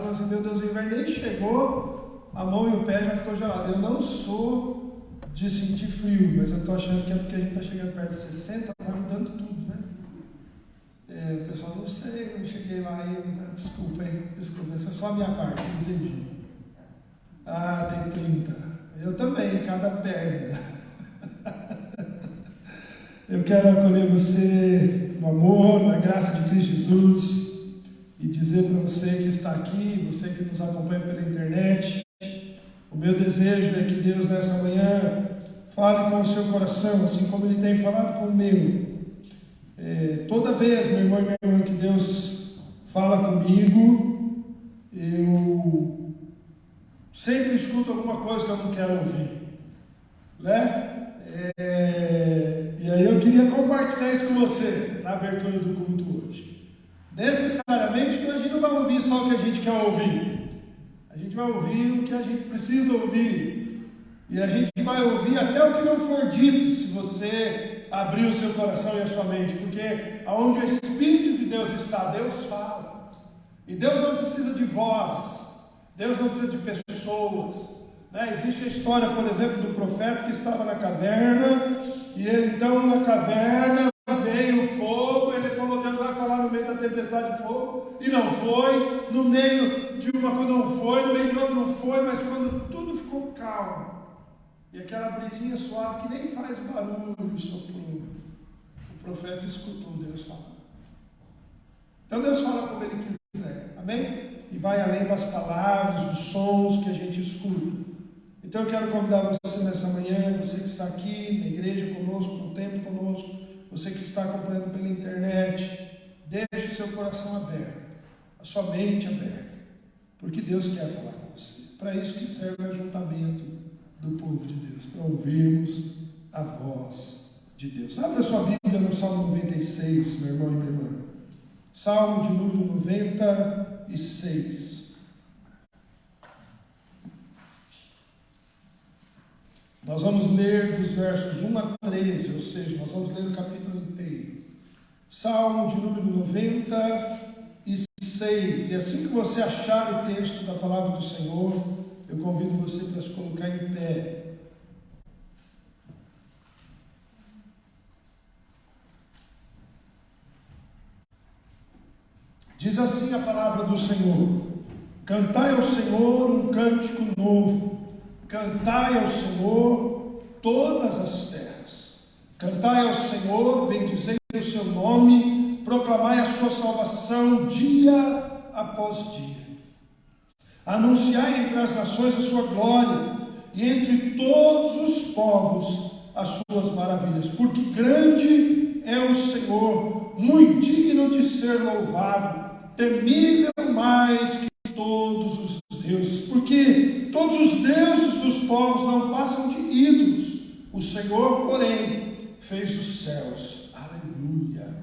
falando assim, meu Deus, o inverno nem chegou, a mão e o pé já ficou gelado. Eu não sou de sentir frio, mas eu estou achando que é porque a gente está chegando perto de 60, vai mudando tudo, né? O pessoal, não sei, não cheguei lá ainda, desculpa, essa é só a minha parte, entendi. Tem 30. Eu também, cada perna. Eu quero acolher você no amor, na graça de Cristo Jesus e dizer para você que está aqui, você que nos acompanha pela internet, o meu desejo é que Deus nessa manhã fale com o seu coração, assim como Ele tem falado com o meu. Toda vez, meu irmão e minha irmã, que Deus fala comigo, eu sempre escuto alguma coisa que eu não quero ouvir, né? E aí eu queria compartilhar isso com você na abertura do culto hoje. Necessariamente a gente não vai ouvir só o que a gente quer ouvir, a gente vai ouvir o que a gente precisa ouvir, e a gente vai ouvir até o que não for dito, se você abrir o seu coração e a sua mente, porque aonde o Espírito de Deus está, Deus fala, e Deus não precisa de vozes, Deus não precisa de pessoas, né? Existe a história, por exemplo, do profeta que estava na caverna, e ele então na caverna veio o fogo, ele falou, Deus vai falar no meio da tempestade de fogo, e não foi, no meio de uma coisa não foi, no meio de outra não foi, mas quando tudo ficou calmo, e aquela brisinha suave que nem faz barulho soprou, o profeta escutou Deus falar. Então Deus fala como Ele quiser, amém? E vai além das palavras, dos sons que a gente escuta. Então eu quero convidar você nessa manhã, você que está aqui na igreja conosco, no templo conosco, você que está acompanhando pela internet, deixe o seu coração aberto, a sua mente aberta, porque Deus quer falar com você. Para isso que serve o ajuntamento do povo de Deus, para ouvirmos a voz de Deus. Abra a sua Bíblia no Salmo 96, meu irmão e minha irmã. Salmo de número 96. Nós vamos ler dos versos 1 a 13, ou seja, nós vamos ler o capítulo inteiro. Salmo de número 96. E assim que você achar o texto da palavra do Senhor, eu convido você para se colocar em pé. Diz assim a palavra do Senhor: cantai ao Senhor um cântico novo, cantai ao Senhor todas as terras, cantai ao Senhor, bendizei o seu nome, proclamai a sua salvação dia após dia. Anunciai entre as nações a sua glória, e entre todos os povos as suas maravilhas, porque grande é o Senhor, muito digno de ser louvado, temível mais que todos os deuses, porque todos os deuses dos povos não passam de ídolos, o Senhor, porém, fez os céus. Aleluia!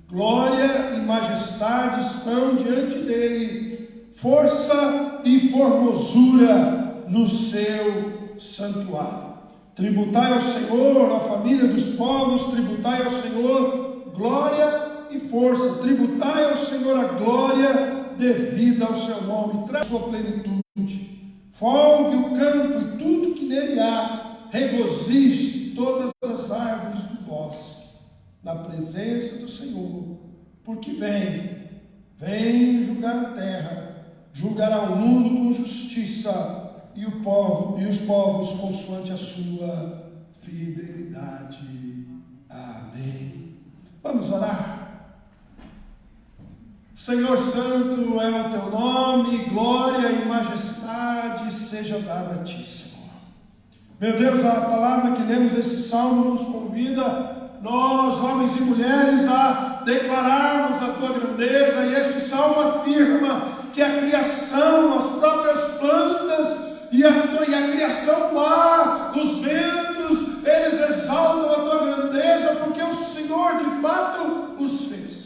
Glória e majestade estão diante dele, força e formosura no seu santuário. Tributai ao Senhor, a família dos povos, tributai ao Senhor glória e força, tributai ao Senhor a glória devida ao seu nome, traz sua plenitude, folgue o campo e tudo que nele há, regozije todas as árvores do bosque, na presença do Senhor, porque vem julgar a terra, julgará o mundo com justiça, e os povos consoante a sua fidelidade. Amém. Vamos orar. Senhor Santo é o teu nome, glória e majestade seja dada a ti, Senhor. Meu Deus, a palavra que lemos esse salmo nos convida, nós, homens e mulheres, a declararmos a tua grandeza, e este salmo afirma que a criação, as próprias plantas e a criação do mar, os ventos, eles exaltam a tua grandeza, porque o Senhor de fato os fez.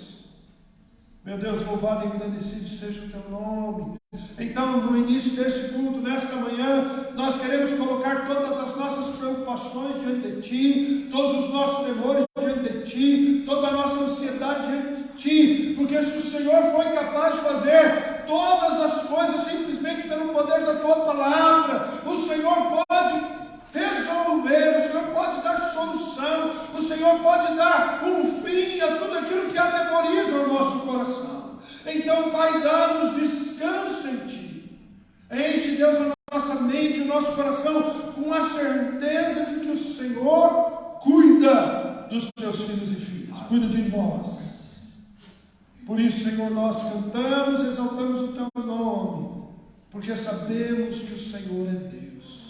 Meu Deus, louvado e engrandecido seja o teu nome. Então, no início deste culto, nesta manhã, nós queremos colocar todas as nossas preocupações diante de ti, todos os nossos temores diante de ti, toda a nossa ansiedade diante de ti, porque se o Senhor foi capaz de fazer todas as coisas poder da tua palavra. O Senhor pode resolver, o Senhor pode dar solução, o Senhor pode dar um fim a tudo aquilo que atemoriza o nosso coração. Então, Pai, dá-nos descanso em Ti. Enche, Deus, a nossa mente, o nosso coração com a certeza de que o Senhor cuida dos Teus filhos e filhas, cuida de nós. Por isso, Senhor, nós cantamos, exaltamos o Teu nome, porque sabemos que o Senhor é Deus.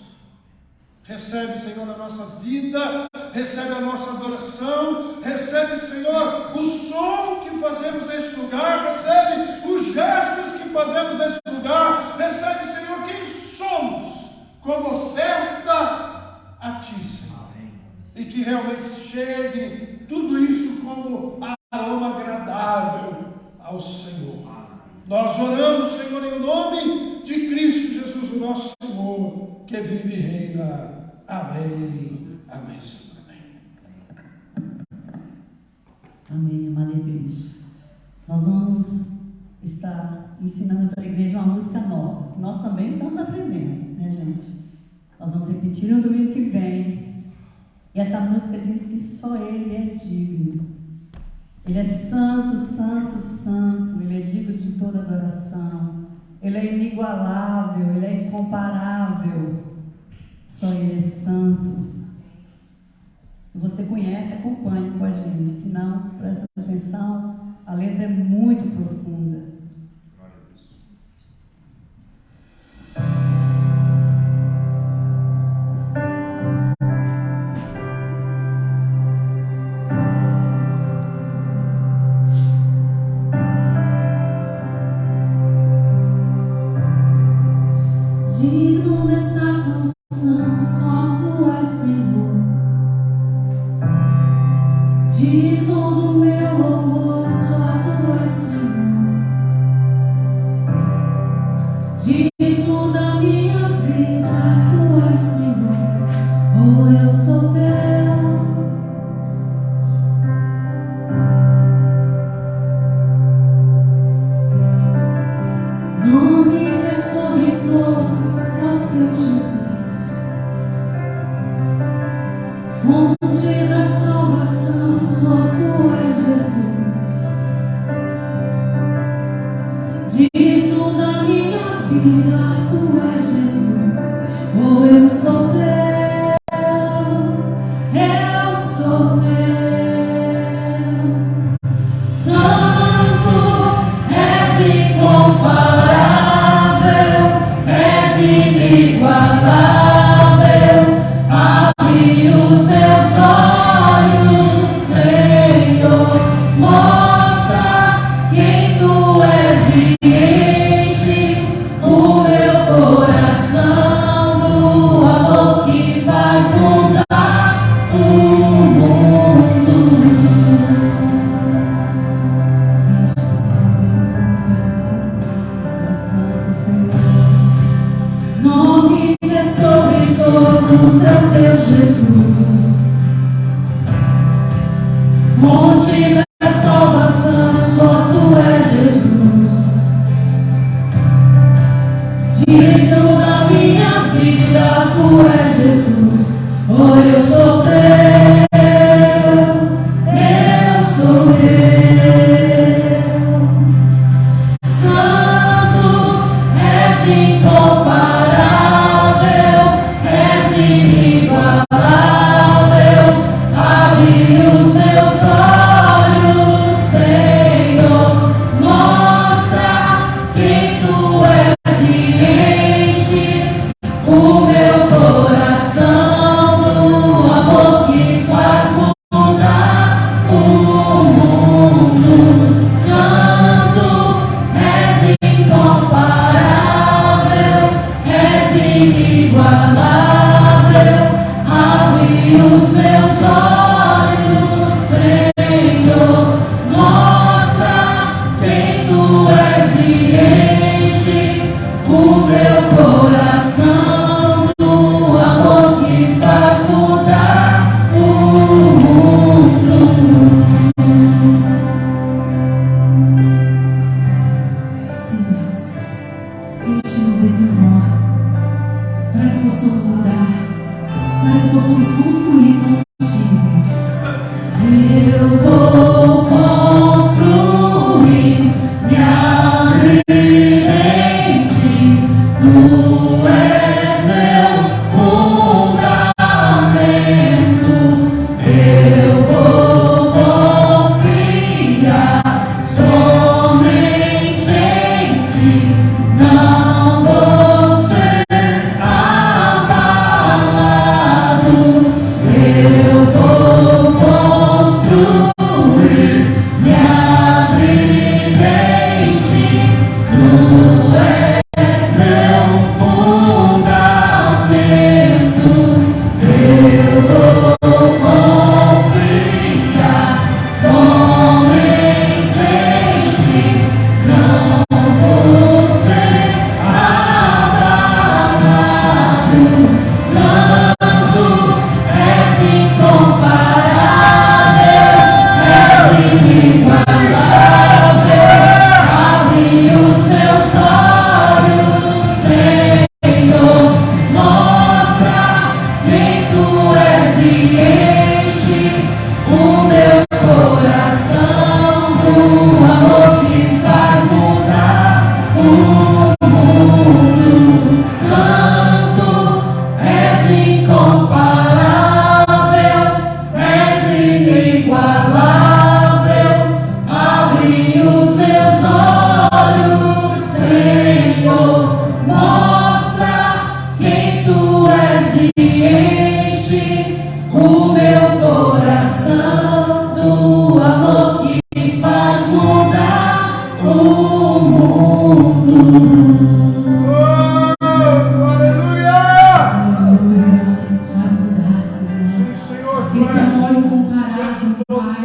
Recebe, Senhor, a nossa vida, recebe a nossa adoração, recebe, Senhor, o som que fazemos nesse lugar, recebe os gestos que fazemos nesse lugar, recebe, Senhor, quem somos, como oferta a Ti, Senhor. E que realmente chegue tudo isso como aroma agradável ao Senhor. Nós oramos, Senhor, em nome de Cristo Jesus, o nosso Senhor, que vive e reina. Amém. Amém, Senhor. Amém. Amém, amada igreja. Nós vamos estar ensinando para a igreja uma música nova, que nós também estamos aprendendo, né, gente? Nós vamos repetir no domingo que vem. E essa música diz que só Ele é digno. Ele é santo, santo, santo. Ele é digno de toda adoração. Ele é inigualável, Ele é incomparável. Só Ele é santo. Se você conhece, acompanhe com a gente. Se não, presta atenção. A letra é muito profunda. Digno dessa canção, só Tu és Senhor. Digno do meu louvor, só Tu és Senhor. Digno da minha vida, Tu és Senhor. Oh, eu sou Teu. Nome que é sobre todos, ó Teu Jesus. Fonte da salvação, só Tu és Jesus. Digno da minha vida, Tu és Jesus. Oh, eu sou Teu, eu sou Teu. Santo, és incomparável, és inigualável. Abre os meus olhos, Senhor, mostra quem Tu és e enche o meu coração do amor que faz mudar o mundo. Nome que é sobre todos, é o Teu Jesus. Fonte da salvação, só Tu és Jesus. Digno da minha vida, Tu és Jesus. Oh, eu sou Teu, eu sou Teu. Santo, és incomparável, és inigualável. Abre os meus olhos, Senhor, mostra quem Tu és e enche o meu coração do amor que faz mudar o mundo. Santo, és incomparável, és inigualável. Abre os meus olhos, Senhor, mostra quem Tu és e enche o meu coração do amor que faz mudar o mundo. Sim, Deus, enche-nos desse amor. que possamos construir contigo. Eu vou construir minha vida em ti. Tu és meu fundamento. Eu vou confiar somente em ti. Não vou ser abalado. Eu vou construir minha vida em ti. Tu és meu fundamento. Eu vou confiar somente em ti. Não vou ser abalado. Santo, és incomparável, és inigualável. Abre os meus olhos, Senhor, mostra quem tu és e enche o meu coração do amor que faz mudar o mundo. Santo, és incomparável, és inigualável. Abre os meus olhos, Senhor, mostra quem tu és e enche o meu coração do amor que faz mudar o mundo. Senhor, que nos faz mudar, Senhor. Esse amor incomparável, Pai.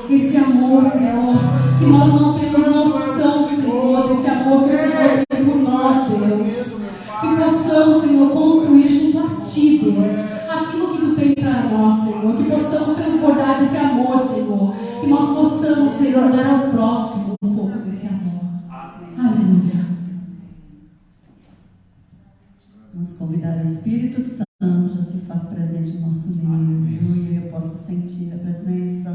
Esse amor, Senhor, que nós não temos noção, Senhor, desse amor que o Senhor tem por nós, Deus. Que possamos, Senhor, construir junto a Ti, Deus, aquilo que Tu tem para nós, Senhor. Que possamos transbordar desse amor, Senhor. Que nós possamos, Senhor, dar ao próximo um pouco desse amor. Aleluia. Vamos convidar o Espírito Santo, já se faz presente no nosso meio. Aleluia. Eu posso sentir a presença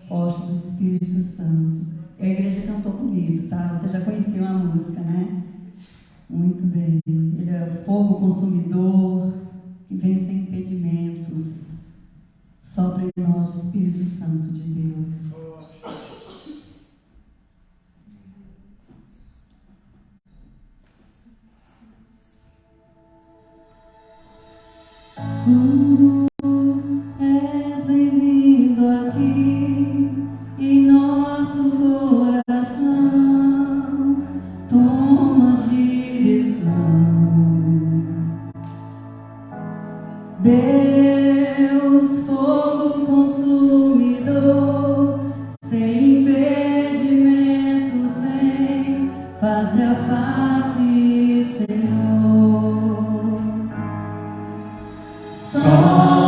forte do Espírito Santo. E a igreja cantou bonito, tá? Você já conheceu a música, né? Muito bem. Ele é o fogo consumidor que vem sem impedimentos. Sopra em nós o Espírito Santo de Deus. És bem-vindo aqui em nosso coração. Toma direção. Deus, fogo consumidor, sem impedimentos, vem, faze a face, Senhor. Só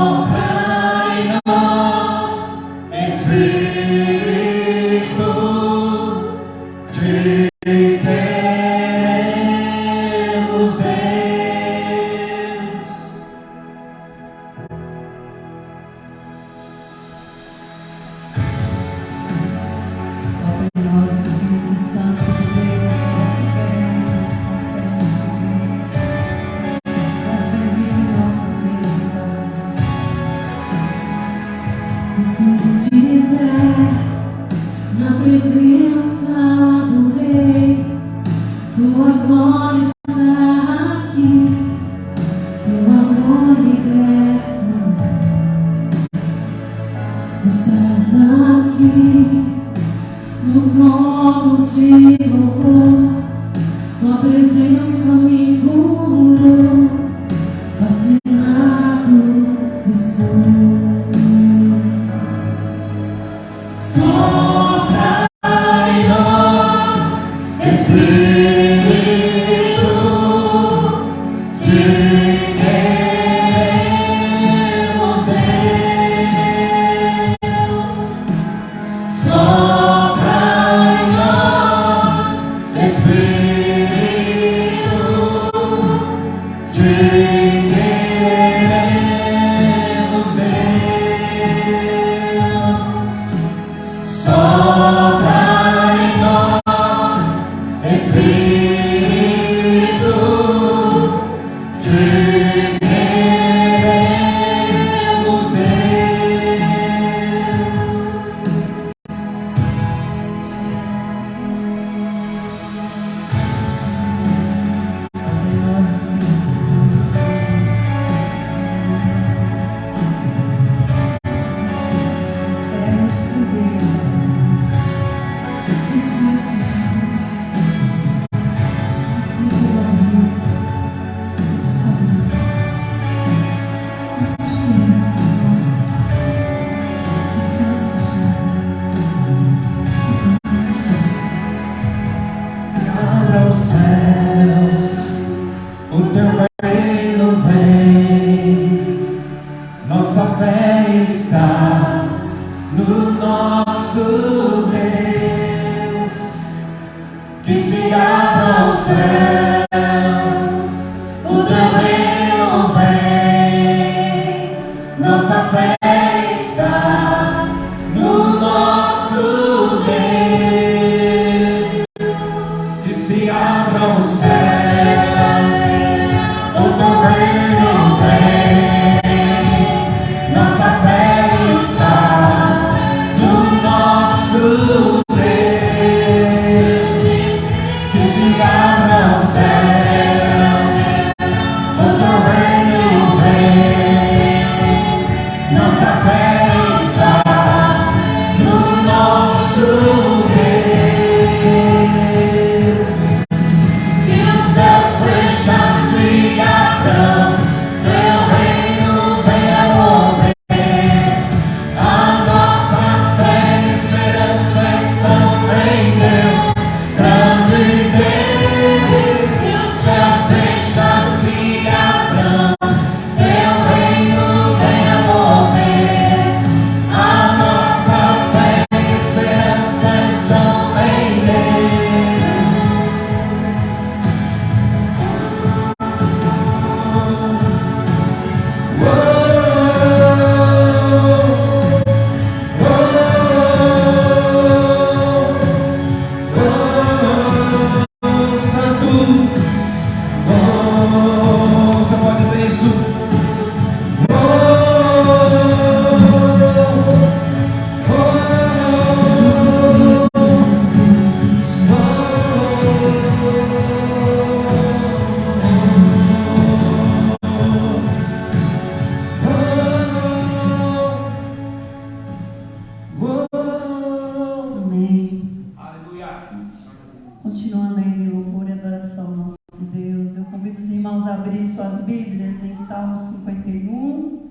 abrir suas Bíblias em Salmo 51.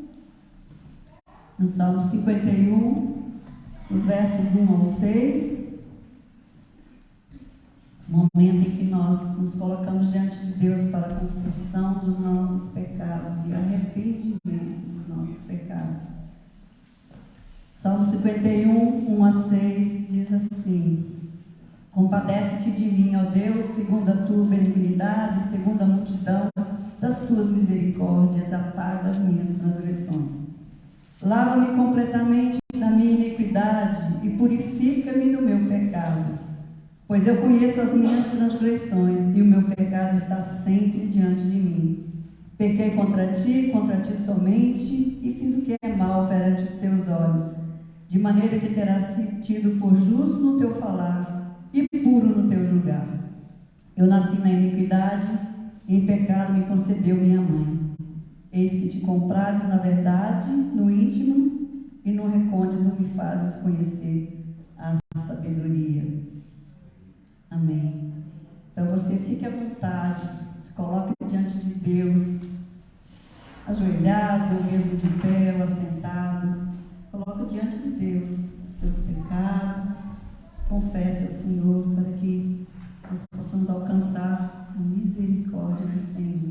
No Salmo 51, os versos 1 ao 6. Momento em que nós nos colocamos diante de Deus para a confissão dos nossos pecados e arrependimento dos nossos pecados. Salmo 51, 1 a 6 diz assim: Compadece-te de mim, ó Deus, segundo a tua benignidade, segundo a multidão das tuas misericórdias, apaga as minhas transgressões. Lava-me completamente da minha iniquidade e purifica-me do meu pecado, pois eu conheço as minhas transgressões e o meu pecado está sempre diante de mim. Pequei contra ti somente, e fiz o que é mal perante os teus olhos, de maneira que terás tido por justo no teu falar e puro no teu julgar. Eu nasci na iniquidade, e em pecado me concebeu minha mãe. Eis que te comprases na verdade, no íntimo, e no recôndito me fazes conhecer a sabedoria. Amém. Então você fique à vontade, se coloque diante de Deus, ajoelhado, ou mesmo de pé, ou assentado. Coloque diante de Deus os teus pecados, confesse ao Senhor para que nós possamos alcançar a misericórdia do Senhor.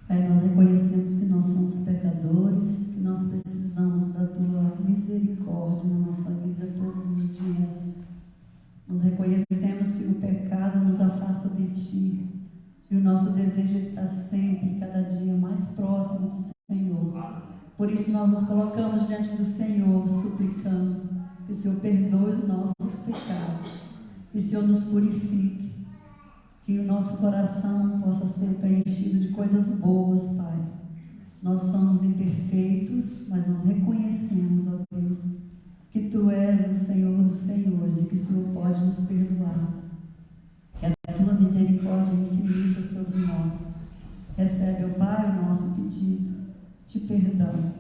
Pai, nós reconhecemos que nós somos pecadores, que nós precisamos da Tua misericórdia na nossa vida todos os dias. Nós reconhecemos que o pecado nos afasta de Ti, e o nosso desejo está sempre, cada dia, mais próximo do Senhor. Por isso nós nos colocamos diante do Senhor, suplicando que o Senhor perdoe os nossos pecados, que o Senhor nos purifique, que o nosso coração possa ser preenchido de coisas boas, Pai. Nós somos imperfeitos, mas nós reconhecemos, ó Deus, que Tu és o Senhor dos Senhores e que o Senhor pode nos perdoar. Que a Tua misericórdia é infinita sobre nós. Recebe, ó Pai, o nosso pedido de perdão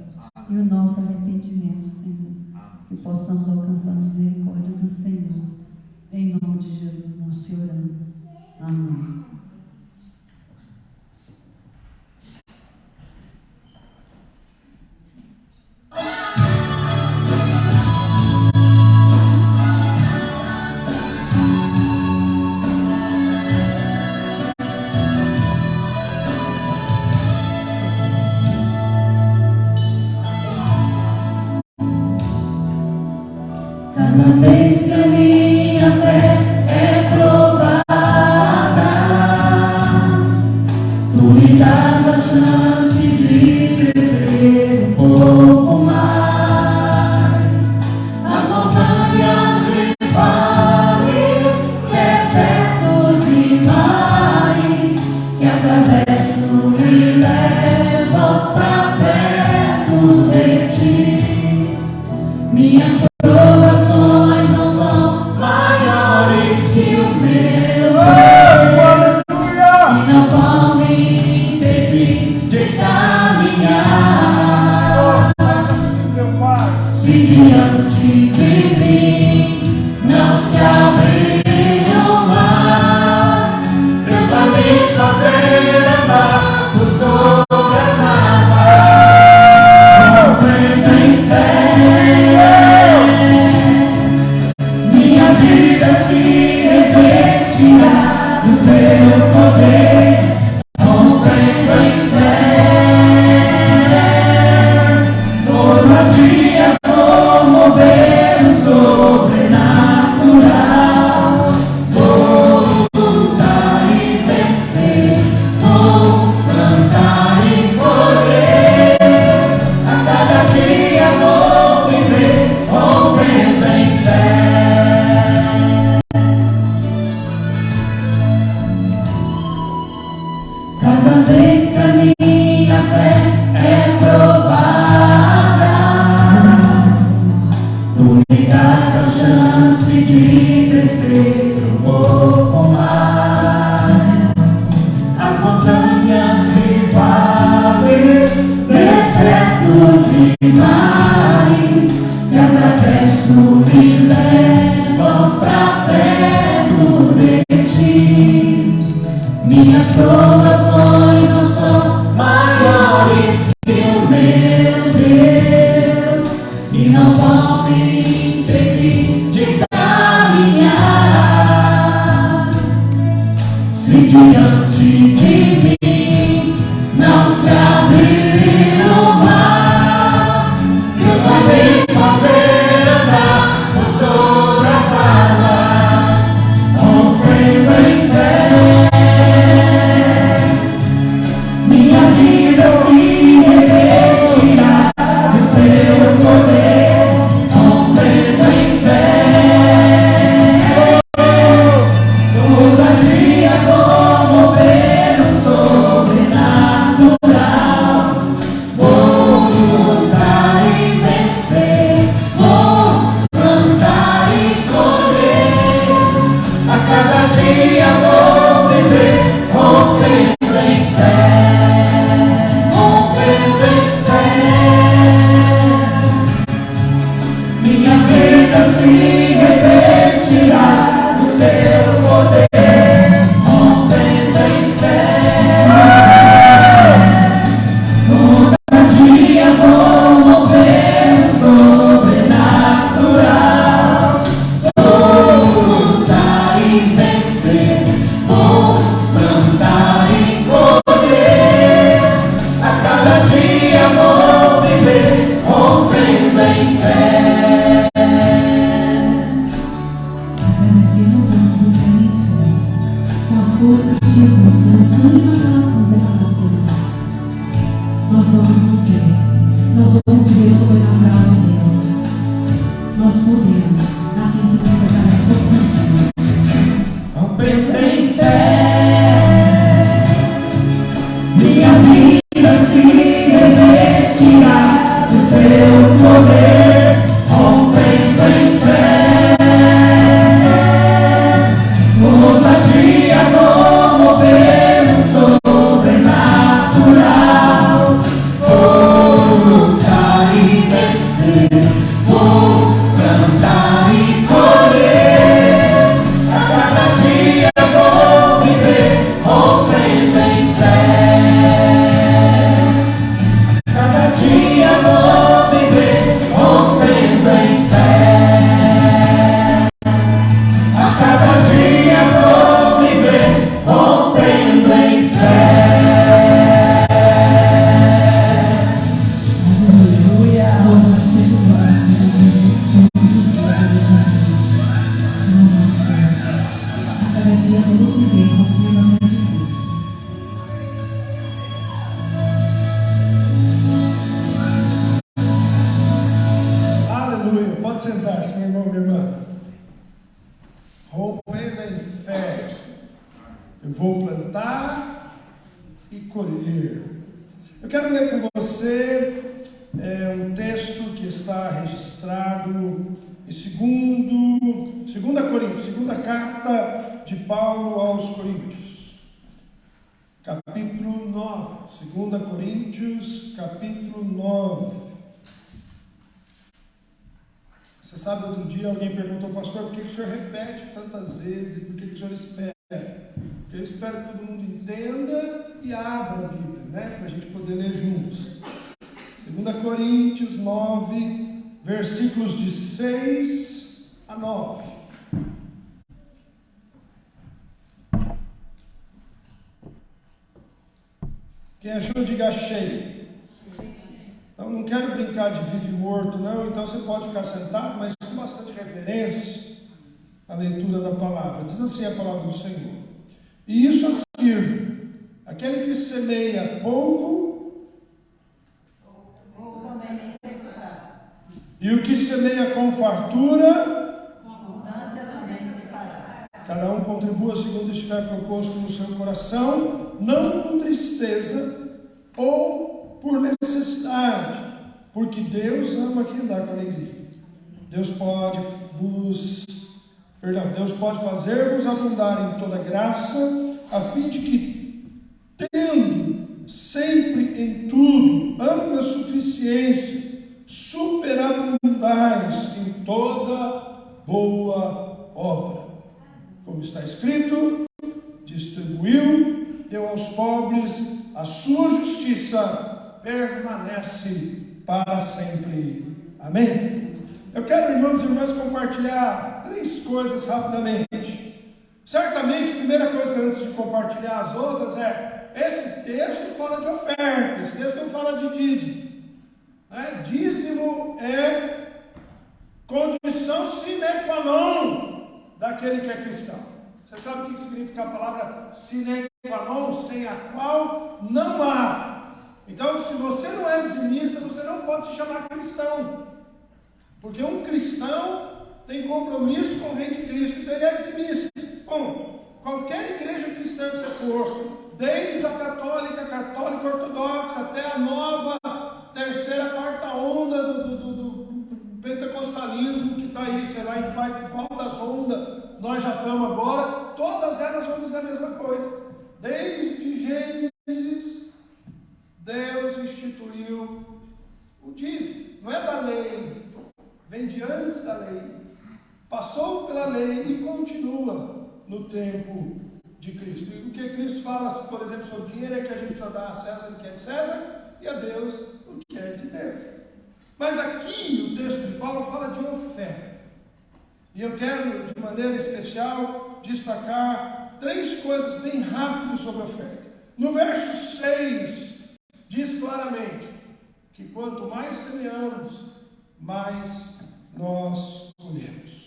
e o nosso arrependimento, Senhor. Que possamos alcançar a misericórdia do Senhor. Em nome de Jesus nós te oramos. Amém. Cada vez que a minha fé é provada, Tu me dás a chance de crescer um pouco mais. Nas montanhas e vales, desertos e mares, que atravesso e levo pra perto de Ti. Minhas provações não são maiores que o meu e não vão me impedir de caminhar. Se diante de mim não se abrir o mar, Deus vai me fazer andar por sobre as águas. Confio em fé, minha vida se revestirá do Teu poder. Confio em fé, ousadia vou mover o sobrenatural. me levam pra perto de ti. Minhas provações não são maiores que o meu Deus, e não vão me impedir de caminhar. Se diante de mim não se abrir o mar, Deus vai me fazer andar por sobre as águas, rompendo em fé. Minha vida se revestirá do teu poder, rompendo em fé. Ousadia como mover o sobrenatural. Vou lutar e vencer, vou plantar e colher. A cada dia vou viver, rompendo em fé, rompendo em fé. Minha vida se revestirá do teu poder, rompendo em fé. Ousadia vou mover o sobrenatural. Vou lutar e vencer, vou plantar e colher. A cada dia vou viver, rompendo em fé. A cada dia nós vamos romper em fé, com a força de Jesus, pelo sangue naquela cruz derramado por nós. Nós vamos romper, nós vamos viver o sobrenatural de Deus. Nós podemos, naquilo que nos fortalece todos os dias. Rompendo em fé, minha vida se revestirá do teu poder, rompendo em fé. Ousadia vou mover o sobrenatural. Vou lutar e vencer, vou plantar e colher. A cada dia vou viver, rompendo em fé. A cada dia vou viver, rompendo em fé. A cada dia vou viver, rompendo em fé. Aleluia. Louvado seja o nome do Senhor Jesus, todos os dias dessa vida. Senhor nosso Deus, a cada dia vamos viver rompendo a fé de Cristo. Aleluia. Pode sentar-se, meu irmão, minha irmã. Rompendo em fé. Eu vou plantar e colher. Eu quero ler com você um texto que está registrado em 2 Coríntios, segunda carta de Paulo aos Coríntios, capítulo 9. 2 Coríntios, capítulo 9. Você sabe, outro dia alguém perguntou, pastor, por que o senhor repete tantas vezes? Por que o senhor espera? Porque eu espero que todo mundo entenda e abra a Bíblia, né? Para a gente poder ler juntos. 2 Coríntios 9, versículos de 6 a 9. Quem achou, diga achei. Então, não quero brincar de vive morto, não. Então, você pode ficar sentado, mas com bastante referência à leitura da palavra. Diz assim a palavra do Senhor. E isso afirma: aquele que semeia pouco, e o que semeia com fartura, cada um contribua segundo estiver proposto no seu coração, não com tristeza ou por necessidade, porque Deus ama quem dá com alegria. Deus pode fazer-vos abundar em toda graça, a fim de que, tendo sempre em tudo ampla suficiência, superabundais em toda boa obra. Como está escrito, distribuiu, deu aos pobres, a sua justiça permanece para sempre. Amém? Eu quero, irmãos e irmãs, compartilhar 3 coisas rapidamente. Certamente, a primeira coisa antes de compartilhar as outras esse texto fala de oferta, esse texto não fala de dízimo. Dízimo é condição sine qua non daquele que é cristão. Você sabe o que significa a palavra sine qua non? Sem a qual não há. Então, se você não é dizimista, você não pode se chamar cristão. Porque um cristão tem compromisso com o Rei de Cristo, então ele é dizimista. Bom, qualquer igreja cristã que você for, desde a católica ortodoxa, até a nova, terceira, quarta onda do pentecostalismo, que está aí, sei lá, em qual das ondas nós já estamos agora, todas elas vão dizer a mesma coisa. Desde Gênesis, Deus instituiu o dízimo. Não é da lei, vem de antes da lei, passou pela lei e continua no tempo de Cristo. E o que Cristo fala, por exemplo, sobre dinheiro é que a gente precisa dar a César o que é de César e a Deus o que é de Deus. Mas aqui o texto de Paulo fala de oferta. E eu quero, de maneira especial, destacar 3 coisas bem rápido sobre a oferta. No verso 6, diz claramente que quanto mais semeamos, mais nós colhemos.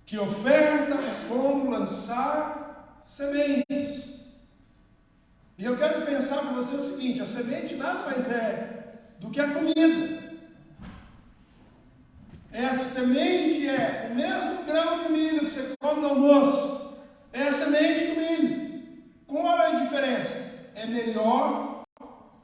Que oferta é como lançar sementes. E eu quero pensar com você o seguinte: a semente nada mais é do que a comida. Essa semente é o mesmo grão de milho que você come no almoço. É a semente do milho. Qual é a diferença? É melhor,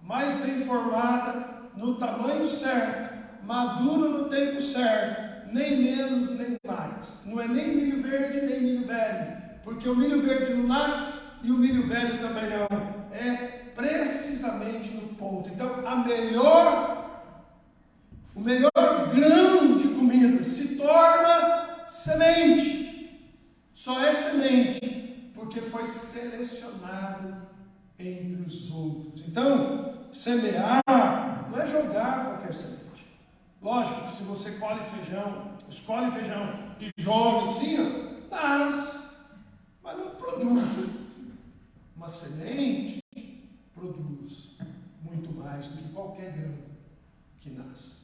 mais bem formada, no tamanho certo, madura no tempo certo, nem menos nem mais. Não é nem milho verde nem milho velho, porque o milho verde não nasce e o milho velho também não. É precisamente no ponto. Então, o melhor grão de comida se torna semente. Só é semente porque foi selecionado entre os outros. Então, semear não é jogar qualquer semente. Lógico que se você escolhe feijão e joga assim, nasce, mas não produz. Uma semente produz muito mais do que qualquer grão que nasce.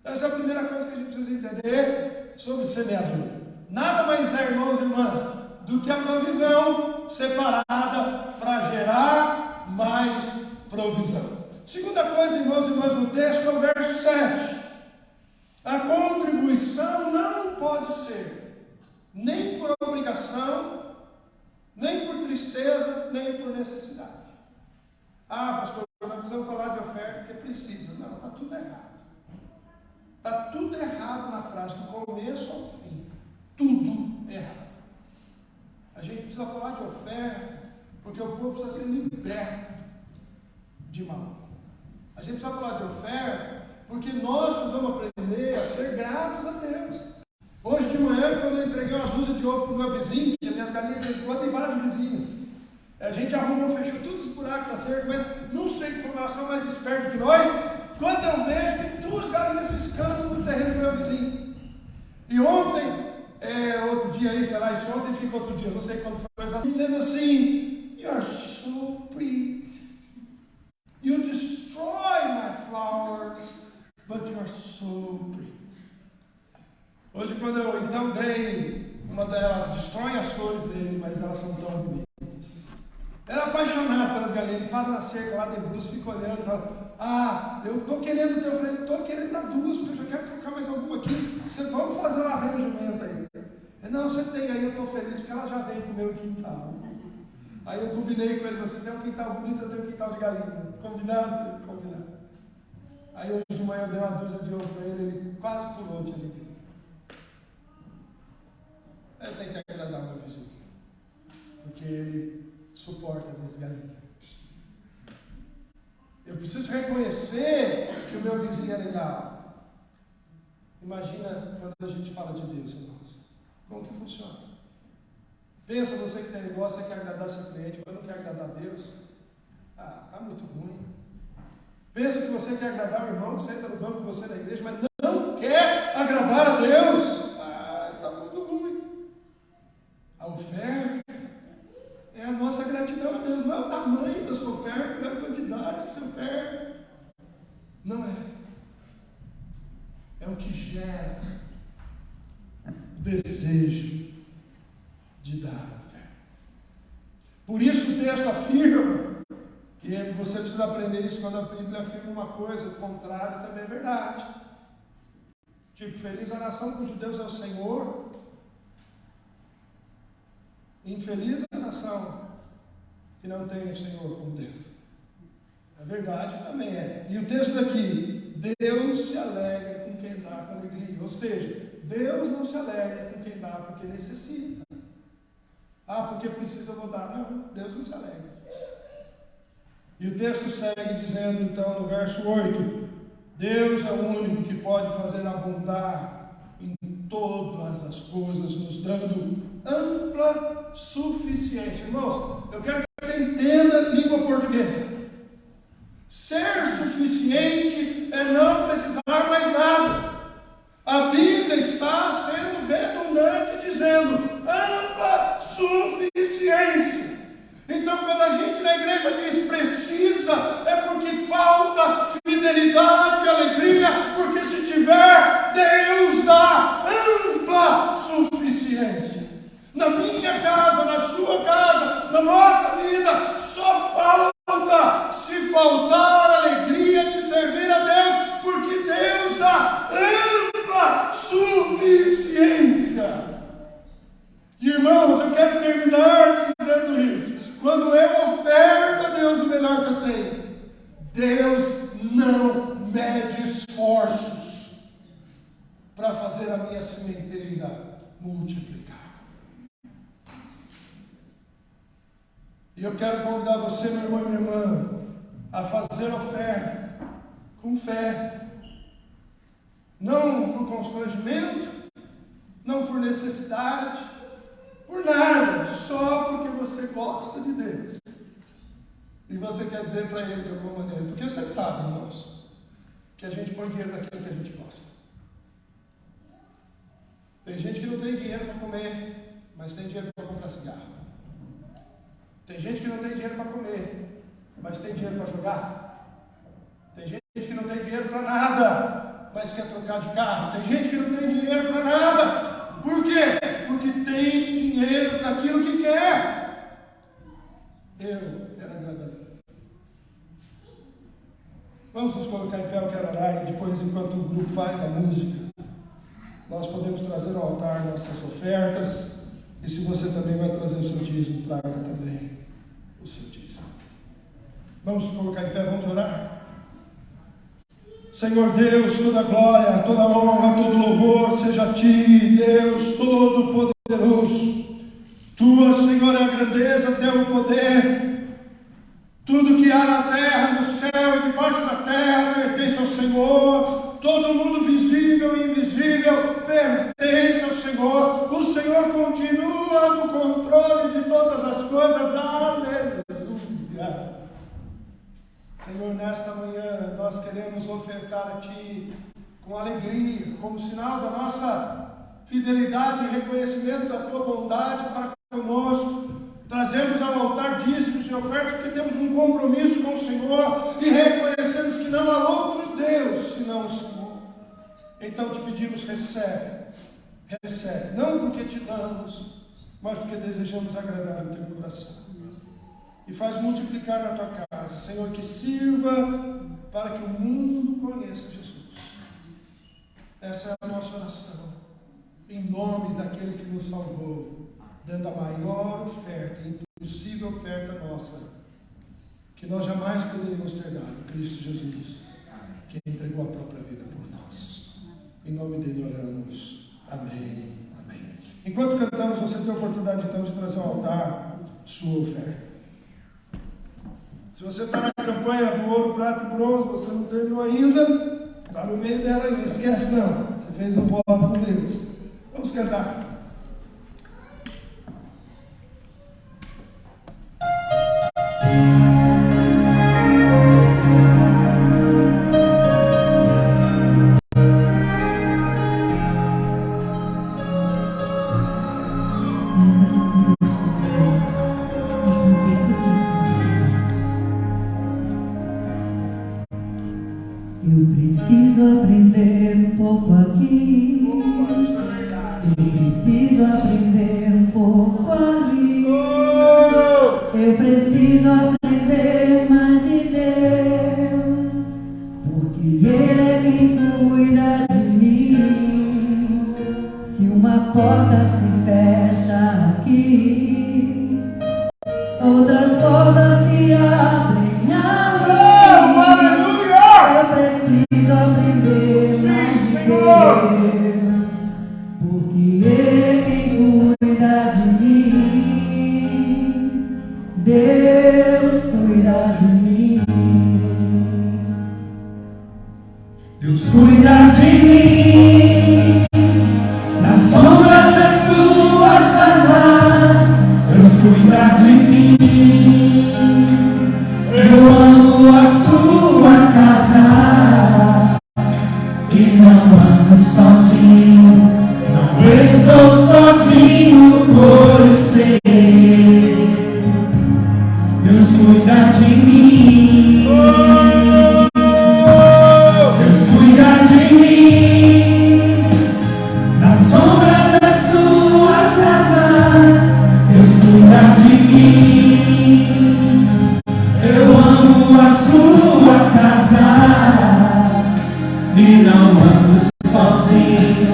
Essa é a primeira coisa que a gente precisa entender sobre semeadura. Nada mais é, irmãos e irmãs, do que a provisão separada para gerar mais provisão. Segunda coisa, irmãos e irmãs, no texto é o verso 7. A contribuição não pode ser nem por obrigação, nem por tristeza, nem por necessidade. Ah, pastor, nós precisamos falar de oferta porque precisa. Não, está tudo errado. Está tudo errado na frase, do começo ao fim. Tudo errado. A gente precisa falar de oferta porque o povo precisa ser liberto de mal. A gente precisa falar de oferta porque nós precisamos aprender a ser gratos a Deus. Hoje de manhã, quando eu entreguei uma dúzia de ovo para o meu vizinho, que as minhas galinhas de vez em quando tem vários vizinhos, a gente arrumou, fechou todos os buracos da cerca, mas não sei como elas são mais espertos que nós. Quando eu vejo, tem 2 galinhas ciscando no terreno do meu vizinho. E ontem, outro dia aí, sei lá, isso ontem fica outro dia, não sei quando foi, dizendo assim: "You're so pretty. You destroy my flowers, but you're so pretty." Hoje, quando eu então dei, uma delas destrói as flores dele, mas elas são tão bonitas. Era apaixonado pelas galinhas, ele para na cerca lá, debruça, fica olhando e fala: "Ah, eu estou querendo ter, eu falei, estou querendo dar 2, porque eu já quero trocar mais alguma aqui. Vamos fazer um arranjamento aí." Não, você tem aí, eu estou feliz, porque ela já veio para o meu quintal. Aí eu combinei com ele: "Você tem um quintal bonito, eu tenho um quintal de galinha." Combinado? Combinado. Aí hoje de manhã eu dei uma dúzia de ovo para ele, ele quase pulou de alegria. Eu tenho que agradar meu vizinho, porque ele suporta minhas galinhas. Eu preciso reconhecer que o meu vizinho é legal. Imagina quando a gente fala de Deus, irmãos. Como que funciona? Pensa você que tem negócio, você quer agradar seu cliente, mas não quer agradar a Deus. Está muito ruim. Pensa que você quer agradar o irmão que senta no banco de você na igreja, mas não quer agradar a Deus. Está muito ruim. A oferta é a nossa gratidão a Deus. Não é o tamanho da sua oferta, não é a quantidade que você oferta. Não é. É o que gera o desejo de dar a oferta. Por isso o texto afirma, e você precisa aprender isso quando a Bíblia afirma uma coisa, o contrário também é verdade. Tipo, feliz a nação cujo Deus é o Senhor, infeliz a nação que não tem o Senhor como Deus. A verdade também é. E o texto daqui, Deus se alegra com quem dá com alegria. Ou seja, Deus não se alegra com quem dá porque necessita. Porque precisa eu vou dar. Não, Deus não se alegra. E o texto segue dizendo então no verso 8, Deus é o único que pode fazer abundar em todas as coisas, nos dando ampla suficiência. Irmãos, eu quero que você entenda a língua portuguesa. Ser suficiente é não precisar mais nada. A Bíblia está sendo redundante dizendo ampla suficiência. Então quando a gente na igreja diz precisa, é porque falta fidelidade e alegria, porque se tiver, Deus dá ampla suficiência. Na minha casa, na sua casa, na nossa vida, só falta se faltar alegria de servir a Deus, porque Deus dá ampla suficiência. Irmãos, eu quero terminar dizendo isso. Quando eu oferto a Deus o melhor que eu tenho, Deus não mede esforços para fazer a minha sementeira multiplicar. E eu quero convidar você, meu irmão e minha irmã, a fazer oferta com fé. Não por constrangimento, não por necessidade, por nada, só porque você gosta de Deus. E você quer dizer para Ele de alguma maneira, porque você sabe, irmãos, que a gente põe dinheiro naquilo que a gente gosta. Tem gente que não tem dinheiro para comer, mas tem dinheiro para comprar cigarro. Tem gente que não tem dinheiro para comer, mas tem dinheiro para jogar. Tem gente que não tem dinheiro para nada, mas quer trocar de carro. Tem gente que não tem dinheiro para nada. Por quê? Porque tem dinheiro para aquilo que quer. Eu quero agradar a Deus. Vamos nos colocar em pé, eu quero orar, e depois, enquanto o grupo faz a música, nós podemos trazer ao altar nossas ofertas. E se você também vai trazer o seu dízimo, traga também o seu dízimo. Vamos nos colocar em pé, vamos orar? Senhor Deus, toda glória, toda honra, todo louvor seja a Ti, Deus Todo-Poderoso. Tua, Senhor, é a grandeza, Teu poder. Tudo que há na terra, no céu e debaixo da terra pertence ao Senhor. Todo mundo visível e invisível pertence ao Senhor. O Senhor continua no controle de todas as coisas. Aleluia. Senhor, nesta manhã nós queremos ofertar a Ti com alegria, como sinal da nossa fidelidade e reconhecimento da Tua bondade para conosco. Trazemos ao altar dízimos e ofertas porque temos um compromisso com o Senhor e reconhecemos que não há outro Deus senão o Senhor. Então te pedimos, recebe, não porque te damos, mas porque desejamos agradar o Teu coração. E faz multiplicar na Tua casa, Senhor, que sirva para que o mundo conheça Jesus. Essa é a nossa oração, em nome daquele que nos salvou, dando a maior oferta, impossível oferta nossa, que nós jamais poderíamos ter dado, Cristo Jesus, que entregou a própria vida por nós. Em nome dele oramos. Amém. Amém. Enquanto cantamos, você tem a oportunidade então de trazer ao altar sua oferta. Se você está na campanha do ouro, prata e bronze, você não terminou ainda, está no meio dela ainda, esquece não. Você fez um voto com Deus. Vamos cantar. Eu preciso aprender um pouco aqui. Eu preciso aprender um pouco ali. Eu preciso aprender mais de Deus, porque Ele é quem cuida de mim. Se uma porta se fecha aqui, outras portas se abrem ali. Eu preciso aprender mais de Deus, porque Ele é quem cuida de mim. Deus cuida de mim. Deus cuida de mim, na sombra das suas asas. Deus cuida de mim. Eu amo a sua casa e não ando sozinho. Não estou sozinho por ser. Deus cuida de mim. Deus cuida de mim, na sombra das suas asas. Deus cuida de mim. Eu amo a sua casa e não ando sozinho.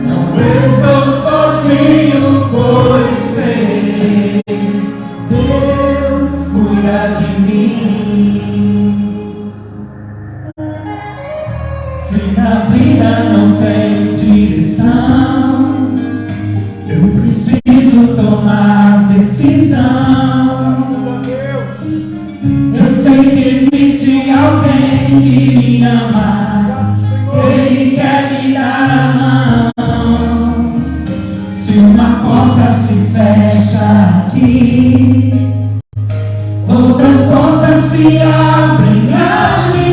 Não estou sozinho por ser. Deus cuida de mim. Se na vida não tem direção, eu preciso tomar decisão. Eu sei que existe alguém que me ama. Ele quer te dar a mão. Se uma porta se fecha aqui, outras portas se abrem ali.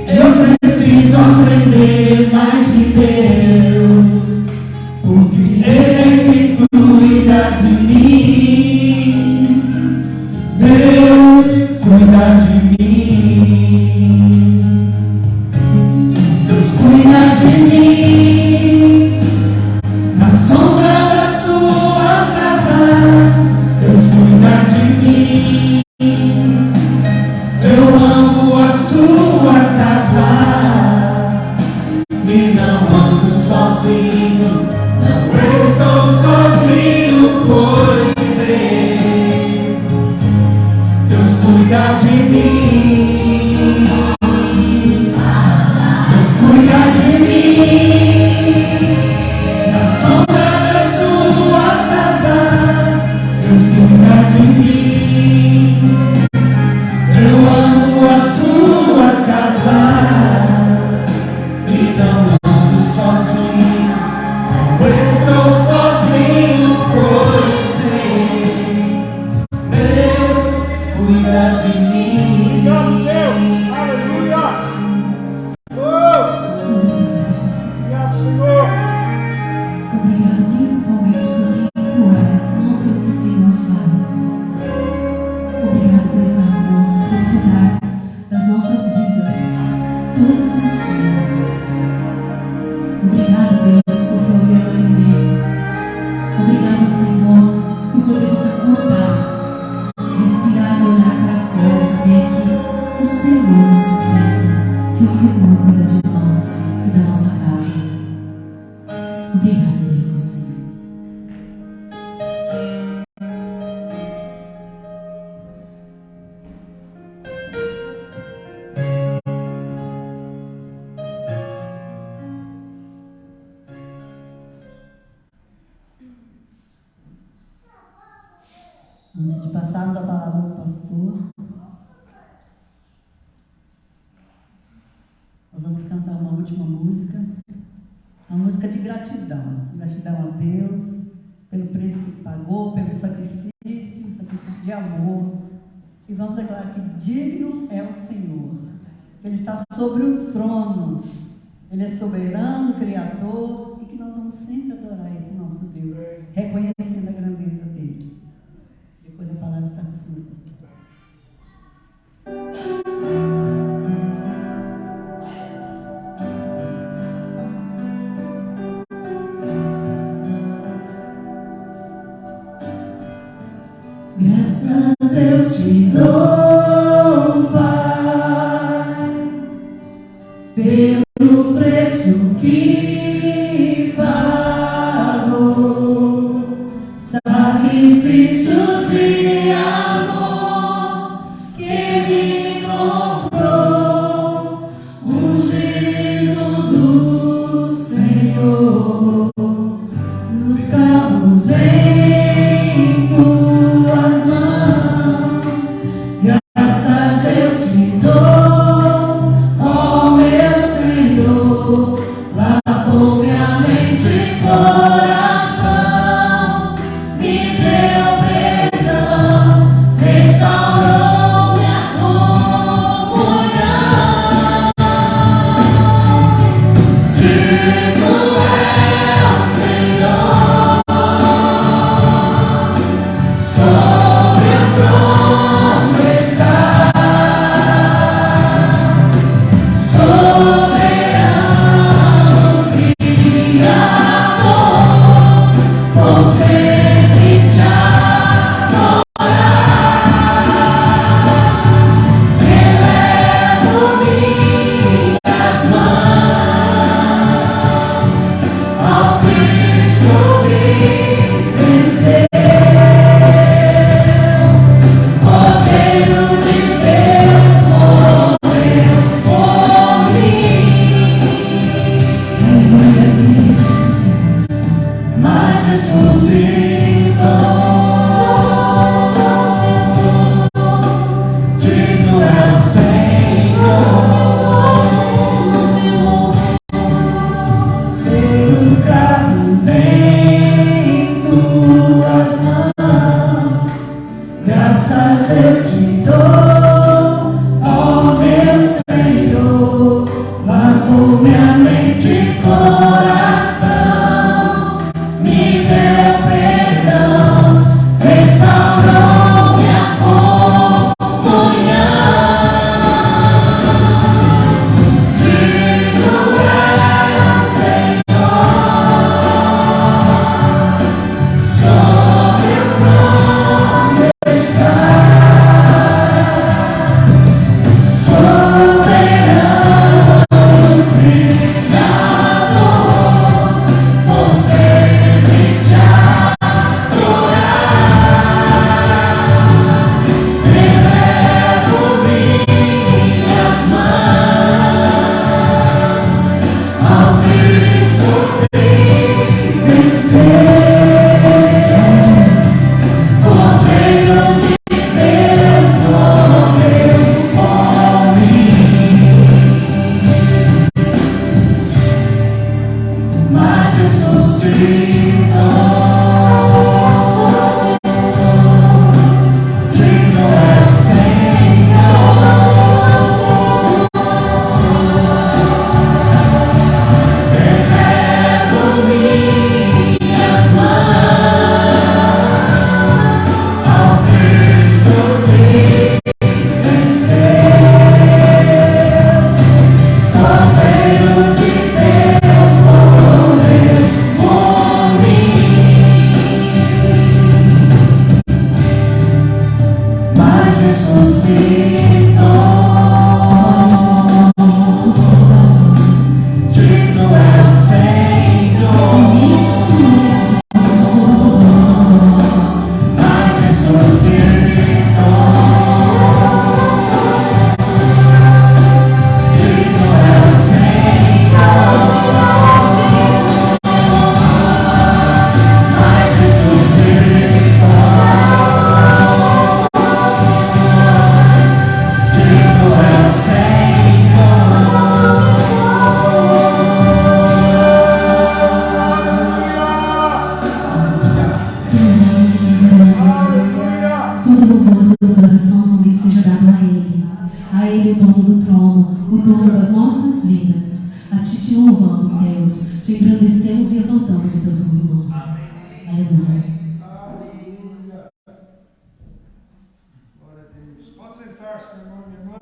Eu preciso aprender mais de Deus, porque Ele é quem cuida de mim. Deus cuida de mim. Deus cuida de mim, na sombra das suas asas. Deus cuida de mim. Eu amo a sua casa e não ando sozinho. Não estou sozinho por ser. Deus cuida de mim. Deus cuida de mim, na sombra das suas asas. Deus cuida de mim. Eu amo a sua casa e não ando sozinho. Não estou sozinho por ser. Deus cuida de mim. Obrigado, Deus. Aleluia. Obrigado, Senhor. Obrigado principalmente por quem tu és, não pelo que o Senhor faz. Obrigado por esse amor, por cuidar das nossas vidas todos os dias. Obrigado, Deus, por prover o alimento. Obrigado, Senhor, por podermos acordar, respirar e olhar para fora, saber que o Senhor nos sustenta, que o Senhor cuida de nós e da nossa casa. Obrigado, Deus. Antes de passarmos a palavra para o pastor, nós vamos cantar uma última música. uma música de gratidão. Gratidão a Deus pelo preço que pagou, pelo sacrifício de amor. E vamos declarar que digno é o Senhor. Ele está sobre o trono. Ele é soberano, criador, e que nós vamos sempre adorar esse nosso Deus, reconhecendo a grandeza dele. Depois a palavra está com sua. Graças eu te dou, Pai, pelo preço que pagou, sacrifício de amor que me comprou, ungido do Senhor, nos cravos em tuas mãos. Graças eu te dou, ó meu Senhor, lavou minha mente e coração, me deu perdão, restaurou minha comunhão. Digno é o Senhor, sobre o trono está, soberano Criador, vou sempre te adorar. Elevo minhas mãos ao Cristo que venceu, Cordeiro de Deus morreu por mim. Aleluia, Cristo, mas ressuscitou. Digno é o Senhor, pelos cravos em tuas mãos. Graças eu te dou, ó meu Senhor, lavou minha mente e coração, me deu perdão, restaurou minha comunhão. Digno é o Senhor, sobre o trono está, soberano Criador, vou sempre te adorar. Elevo minhas mãos ao Cristo que venceu, Cordeiro de Deus morreu por mim, mas ressuscitou. Digno é o Senhor, elevo minhas mãos ao Cristo que venceu, Cordeiro de Deus morreu por mim. não. Aleluia. Glória a Deus. Pode sentar-se, meu irmão e minha irmã.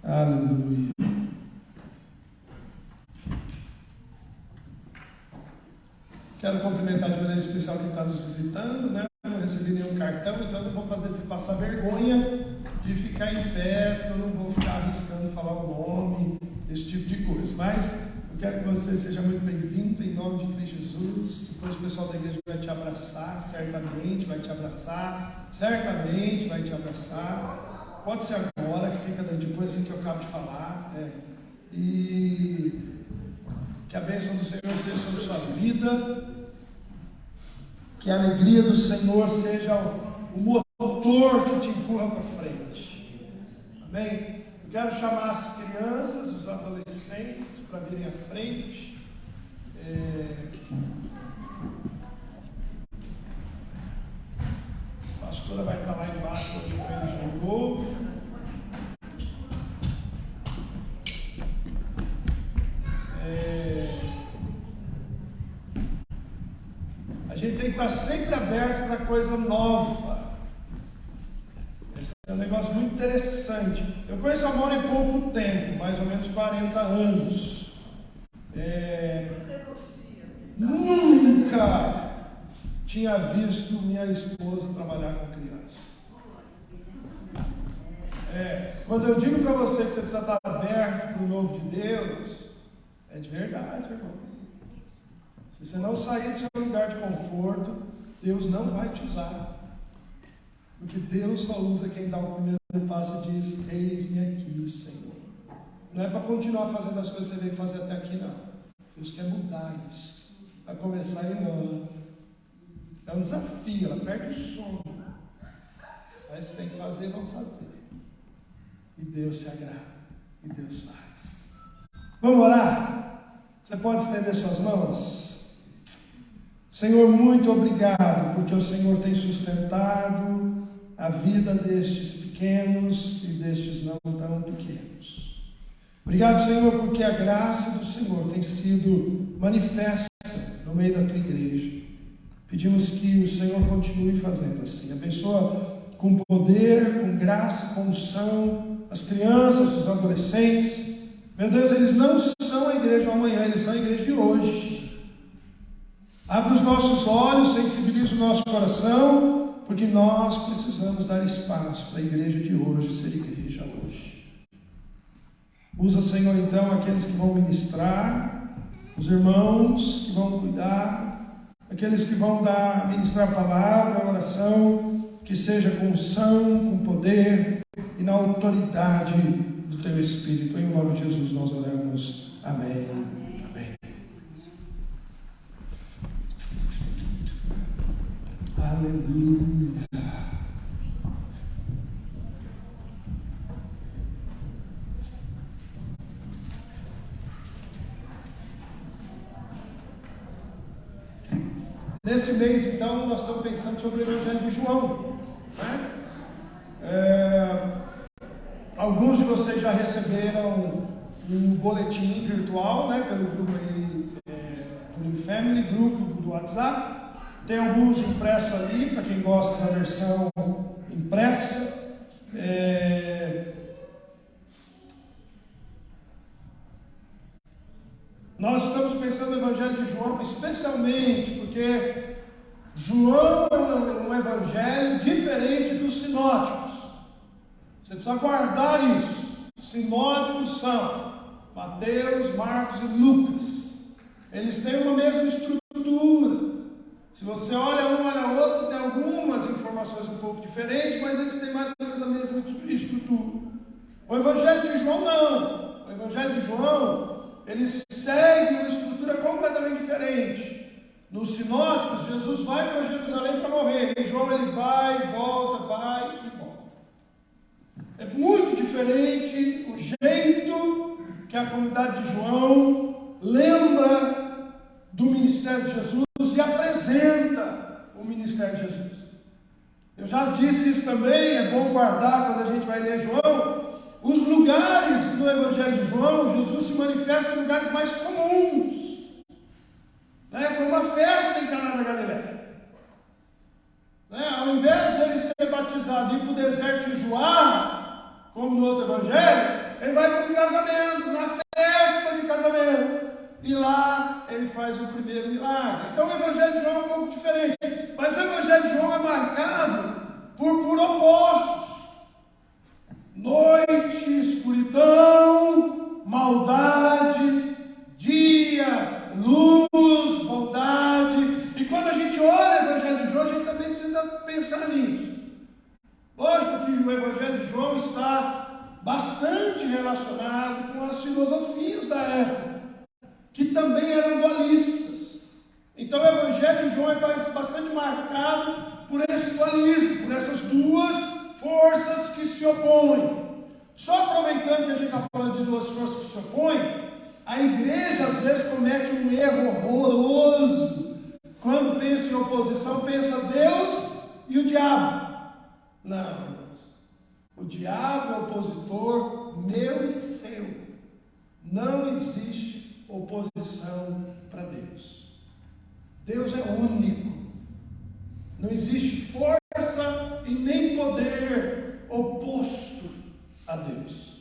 Aleluia. Quero cumprimentar de maneira especial quem está nos visitando, né? Não recebi nenhum cartão, então eu não vou fazer se passar vergonha de ficar em pé, eu não vou ficar arriscando falar o nome, esse tipo de coisa. Mas eu quero que você seja muito bem-vindo em nome de Cristo Jesus. Depois o pessoal da igreja vai te abraçar, certamente vai te abraçar, certamente vai te abraçar. Pode ser agora, que fica depois assim que eu acabo de falar. E que a bênção do Senhor seja sobre sua vida, que a alegria do Senhor seja o motor que te empurra para frente. Amém? Eu quero chamar as crianças, os adolescentes para virem à frente. A pastora vai estar lá embaixo hoje com eles de novo. A gente tem que estar sempre aberto para coisa nova. Esse é um negócio muito interessante. Eu conheço a Mora em pouco tempo, mais ou menos 40 anos. Nunca tinha visto minha esposa trabalhar com criança. Quando eu digo para você que você precisa estar aberto para o novo de Deus, é de verdade, irmãos. Se você não sair do seu lugar de conforto, Deus não vai te usar. Porque Deus só usa quem dá o primeiro passo e diz: eis-me aqui, Senhor. Não é para continuar fazendo as coisas que você veio fazer até aqui, não. Deus quer mudar isso. Vai começar em nós. É um desafio, ela perde o sono. Mas você tem que fazer, vamos fazer. E Deus se agrada. E Deus faz. Vamos orar? Você pode estender suas mãos? Senhor, muito obrigado, porque o Senhor tem sustentado a vida destes pequenos e destes não tão pequenos. Obrigado, Senhor, porque a graça do Senhor tem sido manifesta no meio da tua igreja. Pedimos que o Senhor continue fazendo assim. Abençoa com poder, com graça, com unção, as crianças, os adolescentes. Meu Deus, eles não são a igreja de amanhã, eles são a igreja de hoje. Abre os nossos olhos, sensibiliza o nosso coração, porque nós precisamos dar espaço para a igreja de hoje ser igreja hoje. Usa, Senhor, então, aqueles que vão ministrar, os irmãos que vão cuidar, aqueles que vão ministrar a palavra, a oração, que seja com unção, com poder e na autoridade do Teu Espírito. Em nome de Jesus nós oramos. Amém. Aleluia. Nesse mês, então, nós estamos pensando sobre o Evangelho de João, né? Alguns de vocês já receberam um boletim virtual, né, pelo grupo aí, do Family, grupo do WhatsApp. Tem alguns impressos ali, para quem gosta da versão impressa. Nós estamos pensando no Evangelho de João, especialmente porque João é um evangelho diferente dos sinóticos. Você precisa guardar isso. Sinóticos são Mateus, Marcos e Lucas. Eles têm uma mesma estrutura. Se você olha um, olha outro, tem algumas informações um pouco diferentes, mas eles têm mais ou menos a mesma estrutura. O Evangelho de João não. O Evangelho de João, ele segue uma estrutura completamente diferente. Nos sinóticos, Jesus vai para Jerusalém para morrer. Em João ele vai, volta, vai e volta. É muito diferente o jeito que a comunidade de João lembra do ministério de Jesus e apresenta o ministério de Jesus. Eu já disse isso também, é bom guardar quando a gente vai ler João. Os lugares no no Evangelho de João, Jesus se manifesta em lugares mais comuns, né? Como uma festa em Caná da Galileia. Né? Ao invés dele ser batizado e ir para o deserto jejuar, como no outro Evangelho, ele vai para um casamento, na festa de casamento. E lá ele faz o primeiro milagre. Então o Evangelho de João é um pouco diferente. Mas o Evangelho de João é marcado por opostos. Noite, escuridão, maldade, dia, luz, bondade. E quando a gente olha o Evangelho de João, a gente também precisa pensar nisso. Lógico que o Evangelho de João está bastante relacionado com as filosofias da época, que também eram dualistas. Então o Evangelho de João é bastante marcado por esse dualismo, por essas duas forças que se opõem. Só aproveitando que a gente está falando de duas forças que se opõem, a igreja às vezes comete um erro horroroso. Quando pensa em oposição, pensa Deus e o diabo. Não, irmãos. O diabo é opositor meu e seu. Não existe oposição para Deus. Deus é único. Não existe força e nem poder oposto a Deus.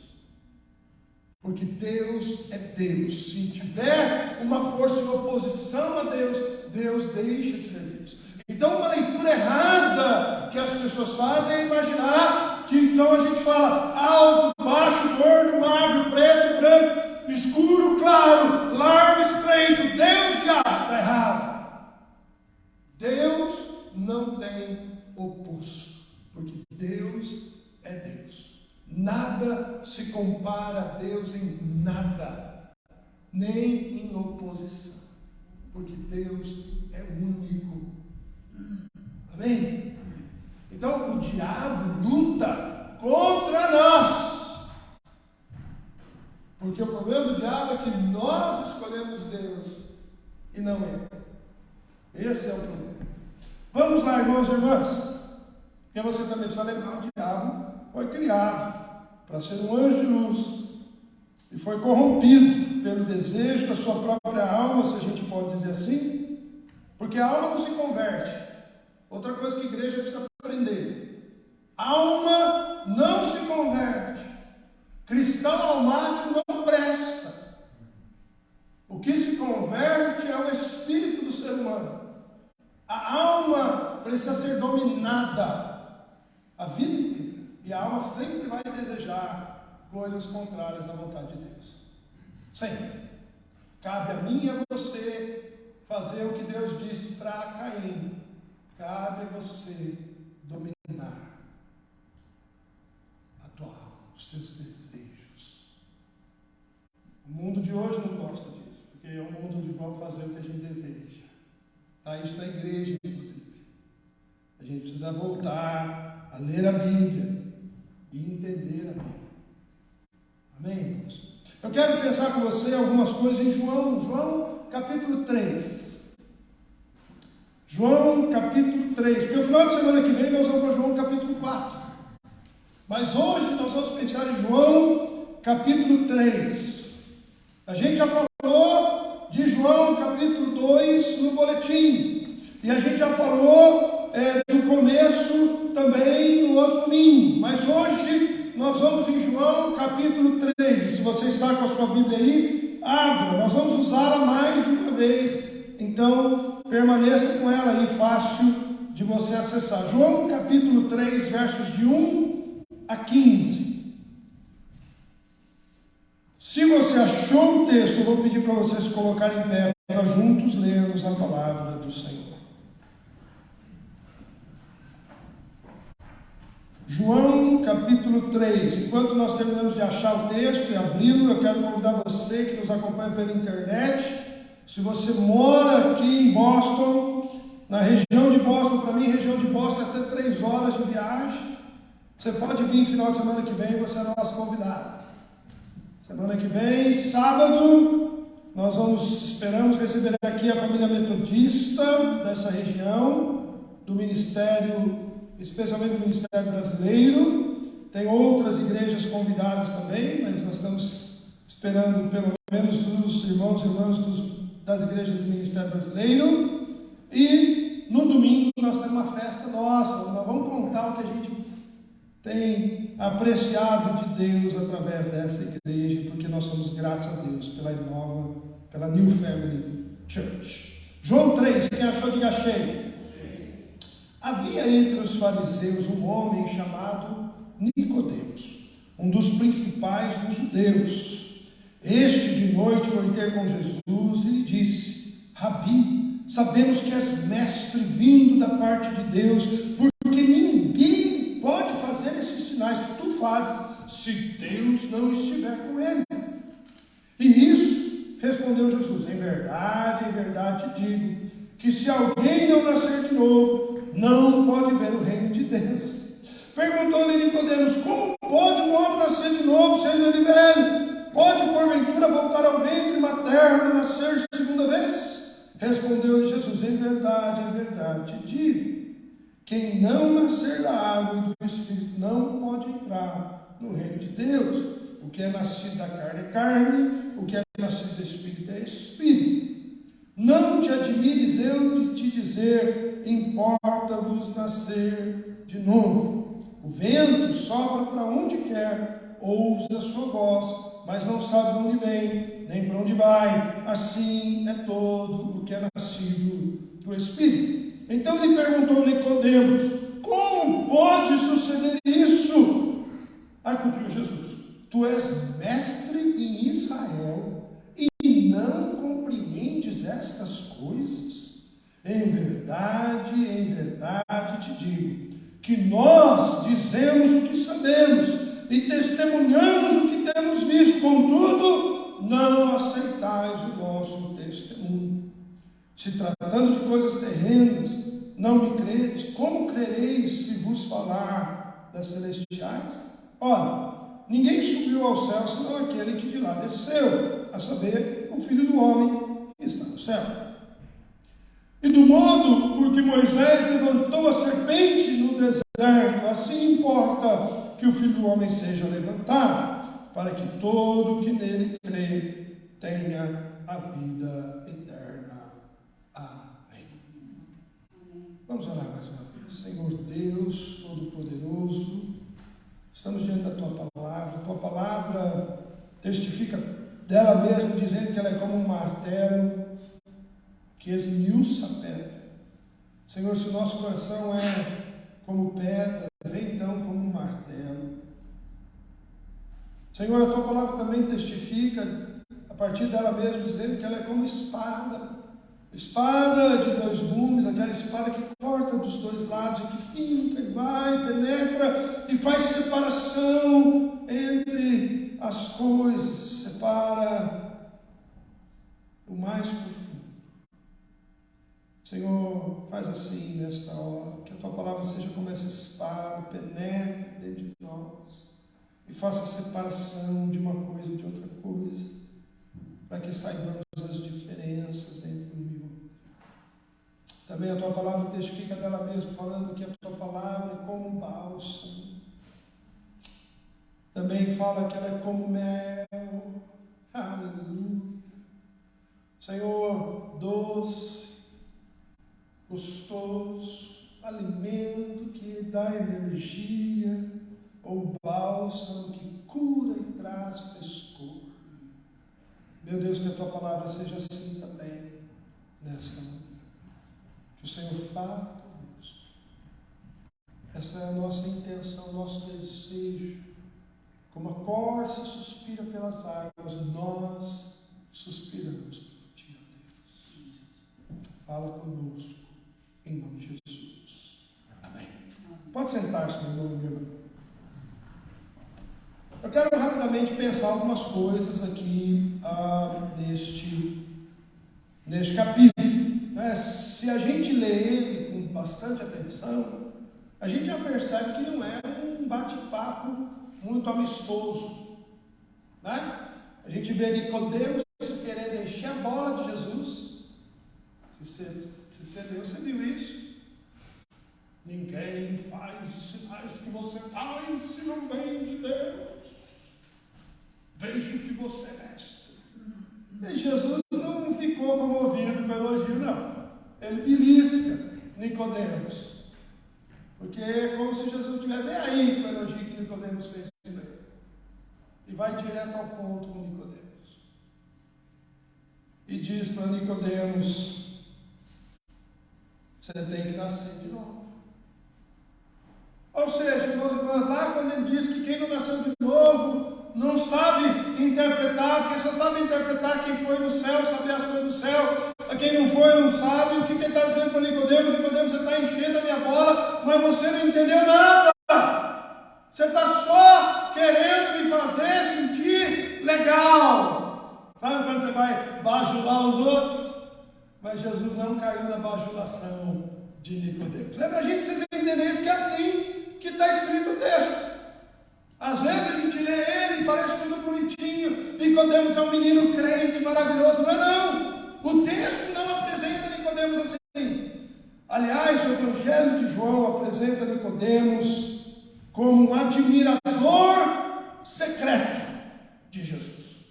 Porque Deus é Deus. Se tiver uma força em oposição a Deus, Deus deixa de ser Deus. Então uma leitura errada que as pessoas fazem é imaginar que então a gente fala alto, baixo, gordo, magro, preto, branco, escuro, claro, largo, estreito, Deus, diabo. Está errado. Deus não tem oposto, porque Deus é Deus. Nada se compara a Deus em nada, nem em oposição, porque Deus é único. Amém? Então o diabo luta contra nós, porque o problema do diabo é que nós escolhemos Deus e não ele. Esse é o problema. Vamos lá, irmãos e irmãs, porque você também precisa lembrar: o diabo foi criado para ser um anjo de luz e foi corrompido pelo desejo da sua própria alma, se a gente pode dizer assim, porque a alma não se converte. Outra coisa que a igreja precisa aprender: alma não se converte. Cristão almático não presta. O que se converte é o espírito do ser humano. A alma precisa ser dominada a vida inteira. E a alma sempre vai desejar coisas contrárias à vontade de Deus. Sempre. Cabe a mim e a você fazer o que Deus disse para Caim. Cabe a você dominar a tua alma, os teus desejos. O mundo de hoje não gosta disso, porque é um mundo de vamos fazer o que a gente deseja. Está isso na igreja, inclusive. A gente precisa voltar a ler a Bíblia e entender a Bíblia. Amém, irmãos? Eu quero pensar com você algumas coisas em João capítulo 3. João capítulo 3, porque no final de semana que vem nós vamos para João capítulo 4. Mas hoje nós vamos pensar em João capítulo 3. A gente já falou de João capítulo 2 no boletim. E a gente já falou do começo também no outro domingo. Mas hoje nós vamos em João capítulo 3. E se você está com a sua Bíblia aí, abra. Nós vamos usá-la mais de uma vez. Então, permaneça com ela aí, fácil de você acessar. João capítulo 3, versos de 1 a 15. Se você achou o texto, eu vou pedir para vocês se colocarem em pé para juntos lermos a palavra do Senhor. João capítulo 3. Enquanto nós terminamos de achar o texto e abri-lo, eu quero convidar você que nos acompanha pela internet. Se você mora aqui em Boston, na região de Boston, para mim, região de Boston é até 3 horas de viagem. Você pode vir no final de semana que vem, você é nosso convidado. Semana que vem, sábado, nós esperamos receber aqui a família metodista dessa região, do ministério, especialmente do Ministério Brasileiro. Tem outras igrejas convidadas também, mas nós estamos esperando pelo menos os irmãos e irmãs das igrejas do Ministério Brasileiro. E no domingo nós temos uma festa nossa, nós vamos contar o que a gente tem apreciado de Deus através dessa igreja, porque nós somos gratos a Deus pela New Family Church. João 3, quem achou, diga achei. Havia entre os fariseus um homem chamado Nicodemos, um dos principais dos judeus. Este de noite foi ter com Jesus e lhe disse: Rabi, sabemos que és mestre vindo da parte de Deus, porque ninguém pode fazer esses sinais que tu fazes se Deus não estiver com ele. E isso respondeu Jesus: em verdade te digo, que se alguém não nascer de novo, não pode ver o reino de Deus. Perguntou-lhe Nicodemos: como pode um homem nascer de novo, sendo ele velho? Pode porventura voltar ao ventre materno e nascer segunda vez? Respondeu-lhe Jesus: em verdade te digo, quem não nascer da água e do Espírito não pode entrar no reino de Deus. O que é nascido da carne é carne, o que é nascido do Espírito é Espírito. Não te admires eu de te dizer: importa-vos nascer de novo. O vento sopra para onde quer, ouves a sua voz, mas não sabe de onde vem, nem para onde vai. Assim é todo o que é nascido do Espírito. Então lhe perguntou Nicodemos: como pode suceder isso? Acudiu Jesus: tu és mestre em Israel e não compreendes estas coisas? Em verdade te digo, que nós dizemos o que sabemos e testemunhamos o que temos visto, contudo, não aceitais o nosso testemunho. Se tratando de coisas terrenas, não me credes, como crereis se vos falar das celestiais? Ora, ninguém subiu ao céu senão aquele que de lá desceu, a saber, o Filho do Homem que está no céu. E do modo por que Moisés levantou a serpente no deserto, assim importa que o Filho do Homem seja levantado, para que todo que nele crê tenha a vida eterna. Amém. Vamos orar mais uma vez. Senhor Deus Todo-Poderoso, estamos diante da Tua palavra testifica dela mesma, dizendo que ela é como um martelo que esmiuça a pedra. Senhor, se o nosso coração é como pedra, vem então como um martelo. Senhor, a Tua palavra também testifica, a partir dela mesma, dizendo que ela é como espada de dois gumes, aquela espada que corta dos dois lados e que finca e vai, penetra e faz separação entre as coisas, separa o mais profundo. Senhor, faz assim nesta hora, que a Tua palavra seja como essa espada, penetre dentro de nós e faça separação de uma coisa e de outra coisa, para que saibamos as diferenças entre um e outro. Também a Tua palavra testifica dela mesma, falando que a Tua palavra é como um bálsamo. Também fala que ela é como mel. Aleluia. Senhor, doce, gostoso, alimento que dá energia, ou bálsamo que cura e traz frescor. Meu Deus, que a Tua palavra seja assim também nesta manhã. Que o Senhor fale conosco. Essa é a nossa intenção, nosso desejo. Como a corça suspira pelas águas, nós suspiramos por Ti, ó Deus. Fala conosco, em nome de Jesus. Amém. Pode sentar-se, meu irmão e minha irmã. Eu quero rapidamente pensar algumas coisas aqui neste capítulo. Se a gente lê ele com bastante atenção, a gente já percebe que não é um bate-papo muito amistoso. Né? A gente vê Nicodemos querendo encher a bola de Jesus. Se você leu, você viu isso. Ninguém faz os sinais que você faz se não vem de Deus. Vem vejo que você é mestre. E Jesus não ficou comovido com o elogio, não. Ele belisca Nicodemos. Porque é como se Jesus não estivesse nem aí com o elogio que Nicodemos fez para ele. E vai direto ao ponto com Nicodemos. E diz para Nicodemos: você tem que nascer de novo. Ou seja, nós lá quando ele diz que quem não nasceu de novo não sabe interpretar, porque só sabe interpretar quem foi no céu, saber as coisas do céu. Quem não foi não sabe. O que ele está dizendo para Nicodemos? Nicodemos, você está enchendo a minha bola, mas você não entendeu nada. Você está só querendo me fazer sentir legal. Sabe quando você vai bajular os outros? Mas Jesus não caiu na bajulação de Nicodemos. A gente precisa entender isso, que é assim que está escrito o texto. Às vezes a gente lê ele e parece tudo bonitinho. Nicodemos é um menino crente maravilhoso. Não é não. O texto não apresenta Nicodemos assim. Aliás, o Evangelho de João apresenta Nicodemos como um admirador secreto de Jesus.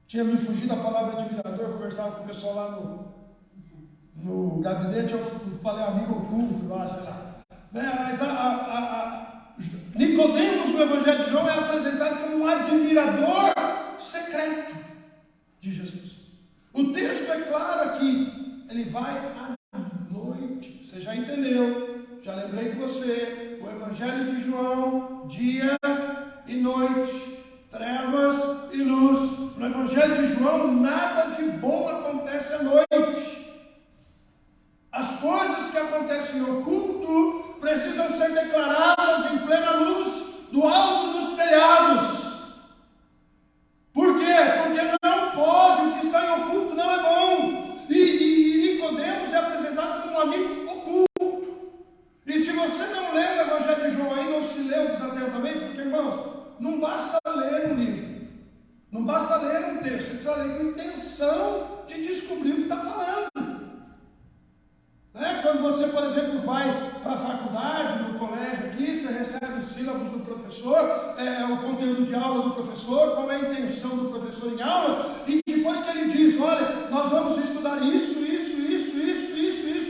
Tinha me fugido a palavra admirador. Eu conversava com o pessoal lá no gabinete. Eu falei amigo oculto lá, sei lá. Mas Nicodemos no Evangelho de João é apresentado como um admirador secreto de Jesus. O texto é claro aqui. Ele vai à noite. Você já entendeu? Já lembrei com você. O Evangelho de João, dia e noite, trevas e luz. No Evangelho de João, nada de bom acontece à noite. As coisas que acontecem no oculto precisam ser declaradas em plena luz do alto dos telhados. Por quê? Porque não pode, o que está em oculto não é bom. E Nicodemos é apresentado como um amigo oculto. E se você não lê o Evangelho de João ainda, ou se leu desatentamente, porque, irmãos, não basta ler um livro, não basta ler um texto, você precisa ler com intenção de descobrir o que está falando. Quando você, por exemplo, vai para a faculdade, no colégio aqui, você recebe os sílabos do professor, o conteúdo de aula do professor, qual é a intenção do professor em aula, e depois que ele diz, olha, nós vamos estudar isso nesse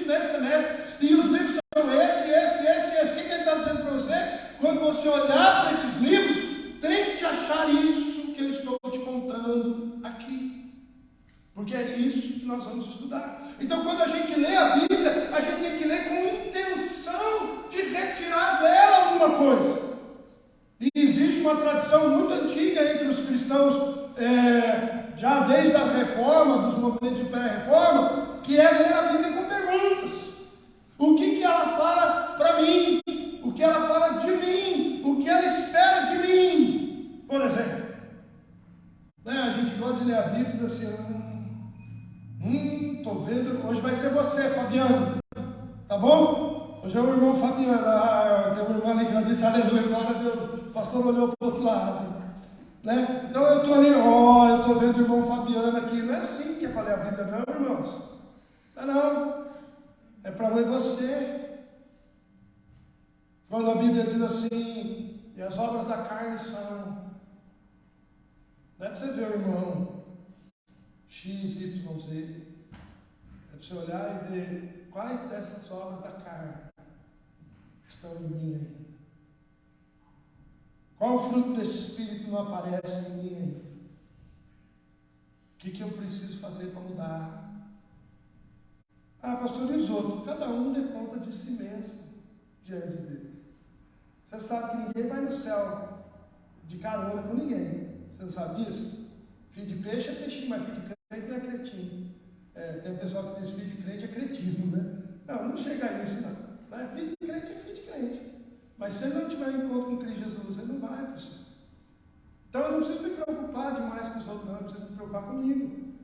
semestre, e os livros são esse. O que ele está dizendo para você? Quando você olhar para esses livros, tente achar isso que eu estou te contando aqui. Porque é isso que nós vamos estudar. Então, quando a gente lê a Bíblia, a gente tem que ler com intenção de retirar dela alguma coisa. E existe uma tradição muito antiga entre os cristãos, já desde a reforma, dos movimentos de pré-reforma, que é ler a Bíblia com perguntas. O que ela fala para mim? O que ela fala de mim? O que ela espera de mim? Por exemplo, a gente gosta de ler a Bíblia e diz assim, estou vendo, hoje vai ser você, Fabiano, tá bom? Hoje é o irmão Fabiano, tem um irmão ali que já disse, aleluia, glória a Deus, o pastor olhou para o outro lado, Então eu estou ali, eu estou vendo o irmão Fabiano aqui, não é assim que é para ler a Bíblia, não, irmãos, não, é para ver você. Quando a Bíblia diz assim, e as obras da carne são, não é para você ver o irmão X, Y, Z. É para você olhar e ver quais dessas obras da carne estão em mim aí. Qual o fruto do Espírito não aparece em mim aí? O que eu preciso fazer para mudar? Pastor, e os outros? Cada um dê conta de si mesmo diante de Deus. Você sabe que ninguém vai no céu de carona com ninguém. Você não sabe disso? Filho de peixe é peixinho, mas filho de crente não é cretino. Tem um pessoal que diz filho de crente é cretino, né? Não chega a isso, não. Filho de crente é filho de crente. Mas se ele não tiver encontro com Cristo Jesus, ele não vai para o céu. Então eu não preciso me preocupar demais com os outros, não. Eu preciso me preocupar comigo.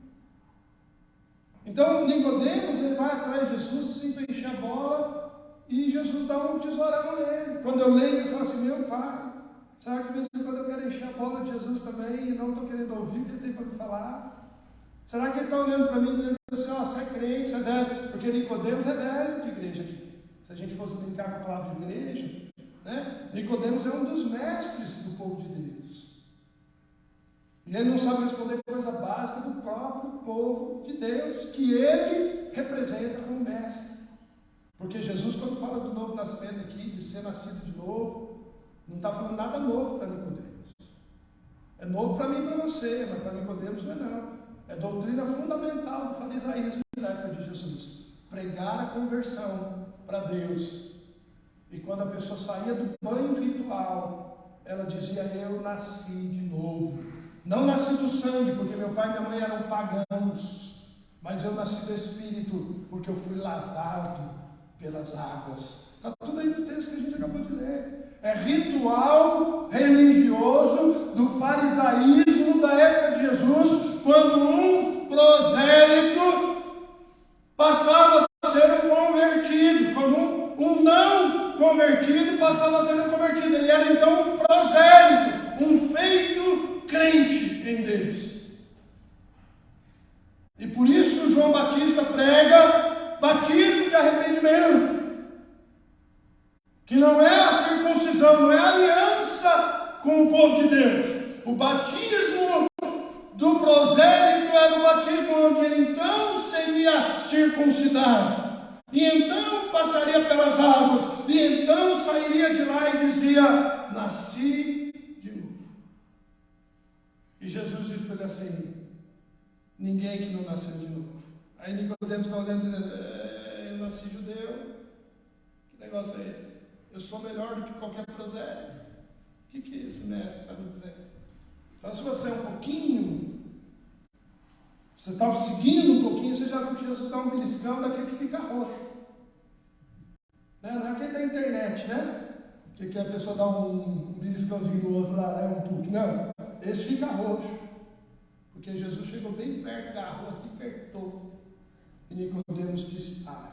Então Nicodemos, ele vai atrás de Jesus assim para encher a bola, e Jesus dá um tesourão nele. Quando eu leio, eu falo assim, meu pai, será que de vez em quando eu quero encher a bola de Jesus também e não estou querendo ouvir o que ele tem para me falar? Será que ele está olhando para mim dizendo assim, você é crente, você é velho? Porque Nicodemos é velho de igreja aqui. Se a gente fosse brincar com a palavra de igreja, Nicodemos é um dos mestres do povo de Deus. E ele não sabe responder coisa básica do próprio povo de Deus, que ele representa como mestre. Porque Jesus, quando fala do novo nascimento aqui, de ser nascido de novo, não está falando nada novo para Nicodemos. É novo para mim e para você, mas para Nicodemos não é não. É doutrina fundamental do farisaísmo na época de Jesus. Pregar a conversão para Deus. E quando a pessoa saía do banho ritual, ela dizia: eu nasci de novo. Não nasci do sangue, porque meu pai e minha mãe eram pagãos, mas eu nasci do Espírito, porque eu fui lavado pelas águas. Está tudo aí no texto que a gente acabou de ler. É ritual religioso do farisaísmo da época de Jesus, quando um prosélito passava a ser um convertido, quando um não convertido passava a ser um convertido. Ele era então um prosélito, um feito crente em Deus. E por isso João Batista prega batismo de arrependimento, que não é a circuncisão, não é a aliança com o povo de Deus. O batismo do prosélito era o batismo onde ele então seria circuncidado, e então passaria pelas águas, e então sairia de lá e dizia: nasci de novo. E Jesus disse para ele assim: ninguém que não nasceu de novo. Aí Nicodemos está olhando e dizendo: eu nasci judeu, que negócio é esse? Eu sou melhor do que qualquer prosélito. O que esse mestre está me dizendo? Então, se você é um pouquinho, você está seguindo um pouquinho, você já viu que Jesus dá um beliscão daquele que fica roxo. Não é aquele da internet, né? Que a pessoa dá um beliscãozinho no outro lá, um pouco. Não, esse fica roxo. Porque Jesus chegou bem perto da rua, se apertou. E Nicodemos disse: ai.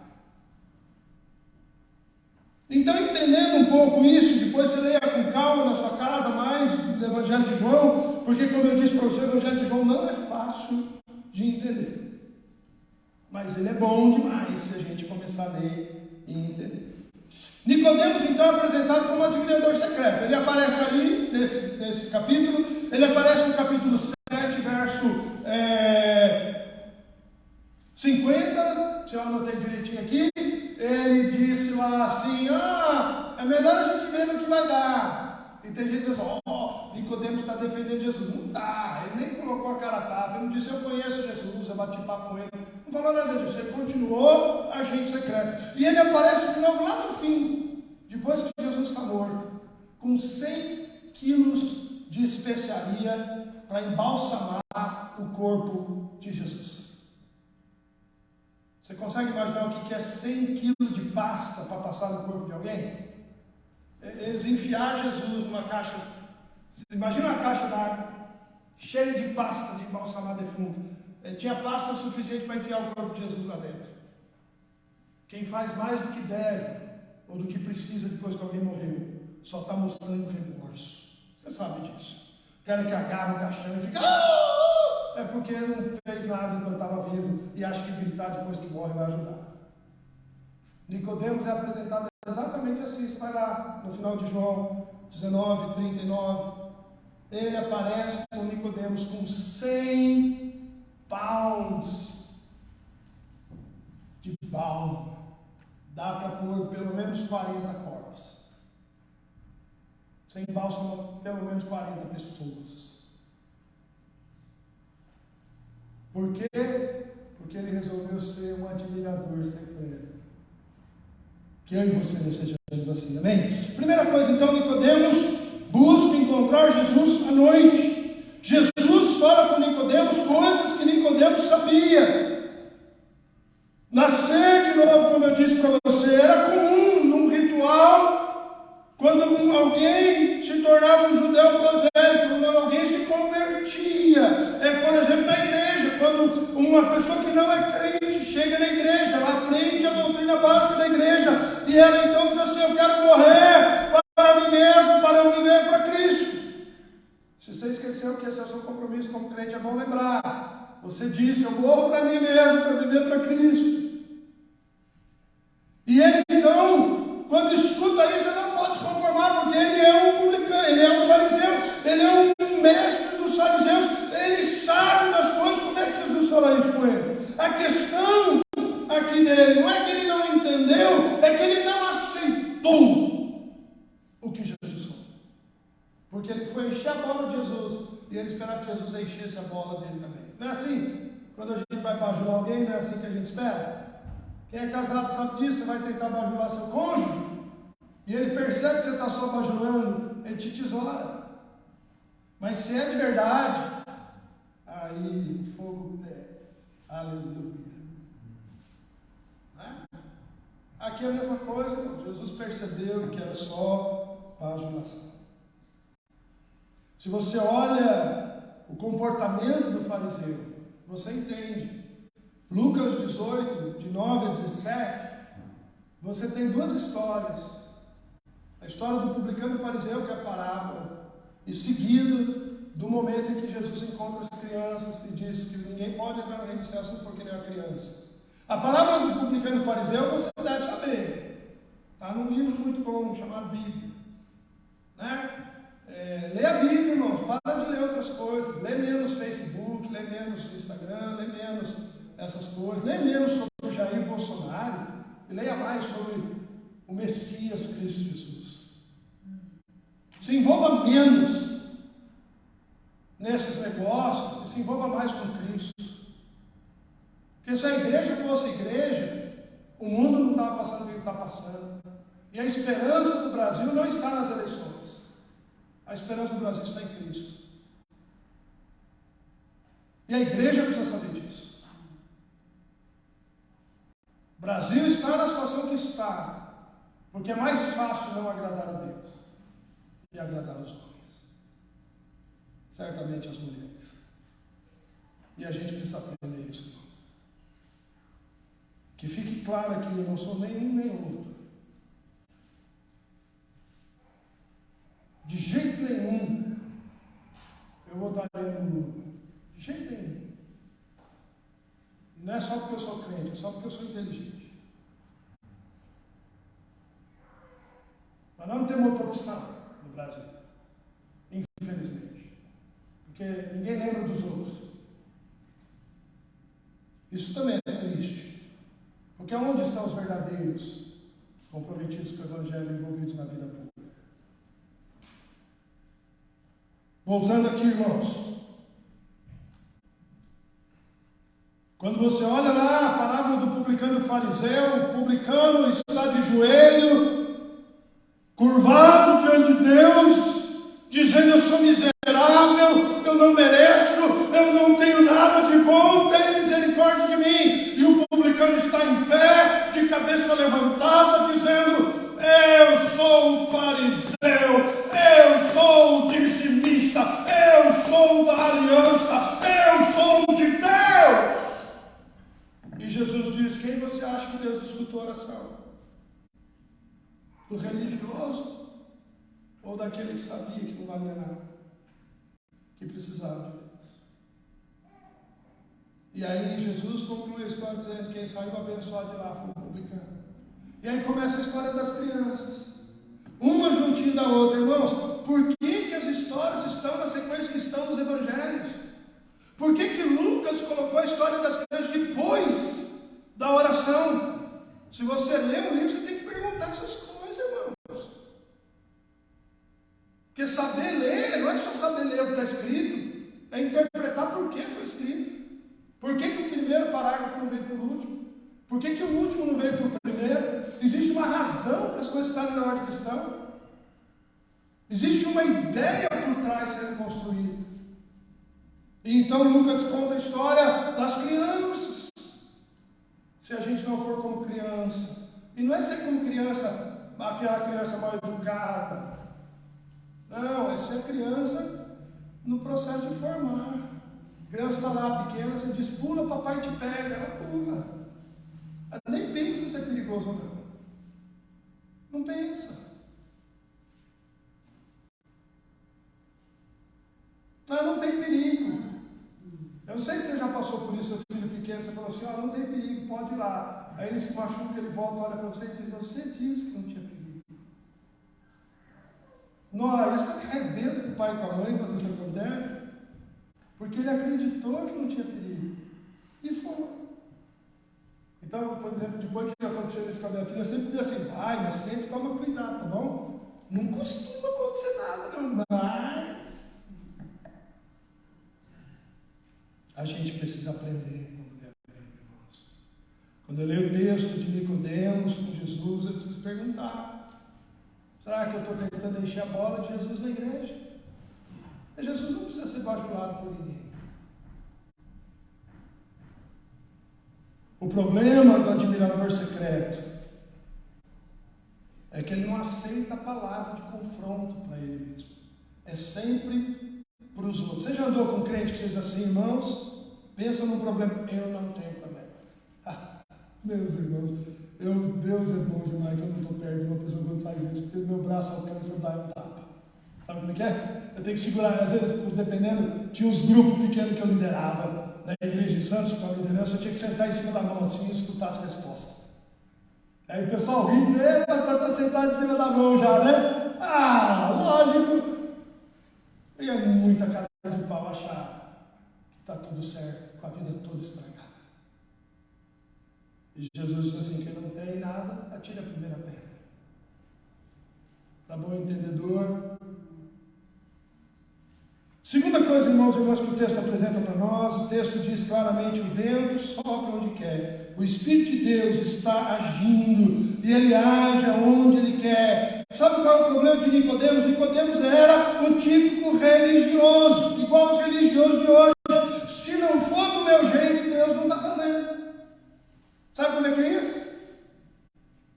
Então, entendendo um pouco isso, depois você leia com calma na sua casa mais do Evangelho de João, porque, como eu disse para você, o Evangelho de João não é fácil de entender. Mas ele é bom demais se a gente começar a ler e entender. Nicodemos, então, é apresentado como adivinhador secreto. Ele aparece ali, nesse capítulo, ele aparece no capítulo 7, verso 50, se eu anotei direitinho aqui. Ele disse lá assim: é melhor a gente ver no que vai dar. E tem gente que diz: Nicodemos está defendendo Jesus. Não está, ele nem colocou a cara a tapa, ele não disse: eu conheço Jesus, eu bati papo com ele. Não falou nada disso, ele continuou agente secreto. E ele aparece de novo lá no fim, depois que Jesus está morto, com 100 quilos de especiaria para embalsamar o corpo de Jesus. Você consegue imaginar o que é 100 quilos de pasta para passar no corpo de alguém? Eles enfiaram Jesus numa caixa. Você imagina uma caixa d'água cheia de pasta de embalsamar defunto. Tinha pasta suficiente para enfiar o corpo de Jesus lá dentro. Quem faz mais do que deve ou do que precisa depois que alguém morreu só está mostrando remorso. Você sabe disso. O cara que agarra o caixão e fica: é porque não fez nada enquanto estava vivo e acha que gritar depois que morre vai ajudar. Nicodemos é apresentado exatamente assim. Você vai lá no final de João 19, 39. Ele aparece com Nicodemos com 100 pounds de balm. Dá para pôr pelo menos 40 corpos. Sem bálsamo, pelo menos 40 pessoas. Por quê? Porque ele resolveu ser um admirador secreto. Que eu e você não sejamos assim, amém? Primeira coisa, então, Nicodemos busca encontrar Jesus à noite. Jesus fala com Nicodemos coisas que Nicodemos sabia. Nascer de novo, como eu disse para você, era comum num ritual, quando alguém se tornava um judeu prosélito, quando alguém se convertia. Por exemplo, na igreja, quando uma pessoa que não é crente chega na igreja, ela aprende a doutrina básica da igreja, e ela então diz assim: eu quero morrer para mim mesmo, para eu viver para Cristo. Se você esqueceu que esse é o seu compromisso como crente, é bom lembrar. Você disse: eu morro para mim mesmo, para viver para Cristo. E ele então, quando escuta isso, ele não pode se conformar, porque ele é um publicano, ele é um fariseu, ele é um mestre dos fariseus, esperar que Jesus enchesse a bola dele também. Não é assim? Quando a gente vai bajular alguém, não é assim que a gente espera? Quem é casado sabe disso, você vai tentar bajular seu cônjuge, e ele percebe que você está só bajulando, ele te tesoura. Mas se é de verdade, aí o fogo desce. Aleluia. Né? Aqui é a mesma coisa, irmão. Jesus percebeu que era só bajulação. Se você olha o comportamento do fariseu, você entende. Lucas 18, de 9 a 17, você tem duas histórias. A história do publicano e fariseu, que é a parábola, e seguido do momento em que Jesus encontra as crianças e diz que ninguém pode entrar no reino dos céus porque nem uma criança. A parábola do publicano e fariseu você deve saber. Está num livro muito bom chamado Bíblia. Né? Lê a Bíblia, irmãos. Para de ler outras coisas. Lê menos Facebook, lê menos Instagram, lê menos essas coisas. Lê menos sobre o Jair Bolsonaro e leia mais sobre o Messias Cristo Jesus. Se envolva menos nesses negócios e se envolva mais com Cristo. Porque se a igreja fosse igreja, o mundo não estava passando o que está passando. E a esperança do Brasil não está nas eleições. A esperança do Brasil está em Cristo. E a igreja precisa saber disso. O Brasil está na situação que está, porque é mais fácil não agradar a Deus e agradar os homens. Certamente as mulheres. E a gente precisa aprender isso, irmãos. Que fique claro que eu não sou nenhum nem outro. De jeito nenhum eu votaria no Lula. De jeito nenhum. Não é só porque eu sou crente, é só porque eu sou inteligente. Mas nós não temos outra opção no Brasil. Infelizmente. Porque ninguém lembra dos outros. Isso também é triste. Porque onde estão os verdadeiros comprometidos com o Evangelho envolvidos na vida pública? Voltando aqui, irmãos. Quando você olha lá a parábola do publicano e fariseu, o publicano está de joelho, curvado diante de Deus, dizendo: eu sou miserável, eu não mereço, eu não tenho nada de bom, tenha misericórdia de mim. E o publicano está em pé, de cabeça levantada, dizendo: eu sou o fariseu, eu sou o dizimista, eu sou da aliança, eu sou de Deus. E Jesus diz: quem você acha que Deus escutou a oração? Do religioso ou daquele que sabia que não valia nada, que precisava de Deus? E aí Jesus conclui a história dizendo: quem saiu abençoado de lá foi o publicano. E aí começa a história das crianças, uma juntinha da outra. Irmãos, por que as histórias estão na sequência que estão nos evangelhos? Por que Lucas colocou a história das crianças depois da oração? Se você lê o livro, você tem que perguntar essas coisas, irmãos. Porque saber ler não é só saber ler o que está escrito, é interpretar por que foi escrito. Por que o primeiro parágrafo não veio por último? Por que o último não veio por primeiro? Existe uma razão para as coisas estarem na ordem que estão. Existe uma ideia por trás sendo construída. E então Lucas conta a história das crianças. Se a gente não for como criança, e não é ser como criança, aquela criança mal educada. Não, é ser criança no processo de formar. A criança está lá pequena, você diz: pula, papai te pega. Ela pula. Ela nem pensa se é perigoso ou não. Não pensa. Não tem perigo. Eu não sei se você já passou por isso, seu filho pequeno, você falou assim: não tem perigo, pode ir lá. Aí ele se machuca, ele volta, olha para você e diz: você disse que não tinha perigo. Não, isso arrebenta com o pai e com a mãe quando isso acontece, porque ele acreditou que não tinha perigo. E foi. Então, por exemplo, depois que aconteceu isso com a minha filha, eu sempre diz assim: mas sempre toma cuidado, tá bom? Não costuma acontecer nada, não, mas A gente precisa aprender quando lê a Bíblia, irmãos. Quando eu leio o texto de Nicodemos com Jesus, eu preciso perguntar: será que eu estou tentando encher a bola de Jesus na igreja? Mas Jesus não precisa ser bajulado por ninguém. O problema do admirador secreto é que ele não aceita a palavra de confronto para ele mesmo. É sempre para os outros. Você já andou com um crente que seja assim, irmãos? Pensa num problema. Eu não tenho problema. Meus irmãos, Deus é bom demais que eu não estou perto de uma pessoa que faz isso, porque meu braço alcança dar um tapa. Sabe como é que é? Eu tenho que segurar, às vezes, dependendo, tinha uns grupos pequenos que eu liderava na igreja de Santos, com a liderança, eu tinha que sentar em cima da mão assim e escutar as respostas. Aí o pessoal ri e diz: o pastor está sentado em cima da mão já, né? Lógico. E é muita cara de pau achar que está tudo certo, com a vida toda estragada. E Jesus disse assim: quem não tem nada, atire a primeira pedra. Tá bom, entendedor? Segunda coisa, irmãos e irmãs, que o texto apresenta para nós, o texto diz claramente: o vento sopra onde quer, o Espírito de Deus está agindo, e ele age aonde ele quer. Sabe qual é o problema de Nicodemos? Nicodemos era o típico religioso, igual os religiosos de hoje. Se não for do meu jeito, Deus não está fazendo. Sabe como é que é isso?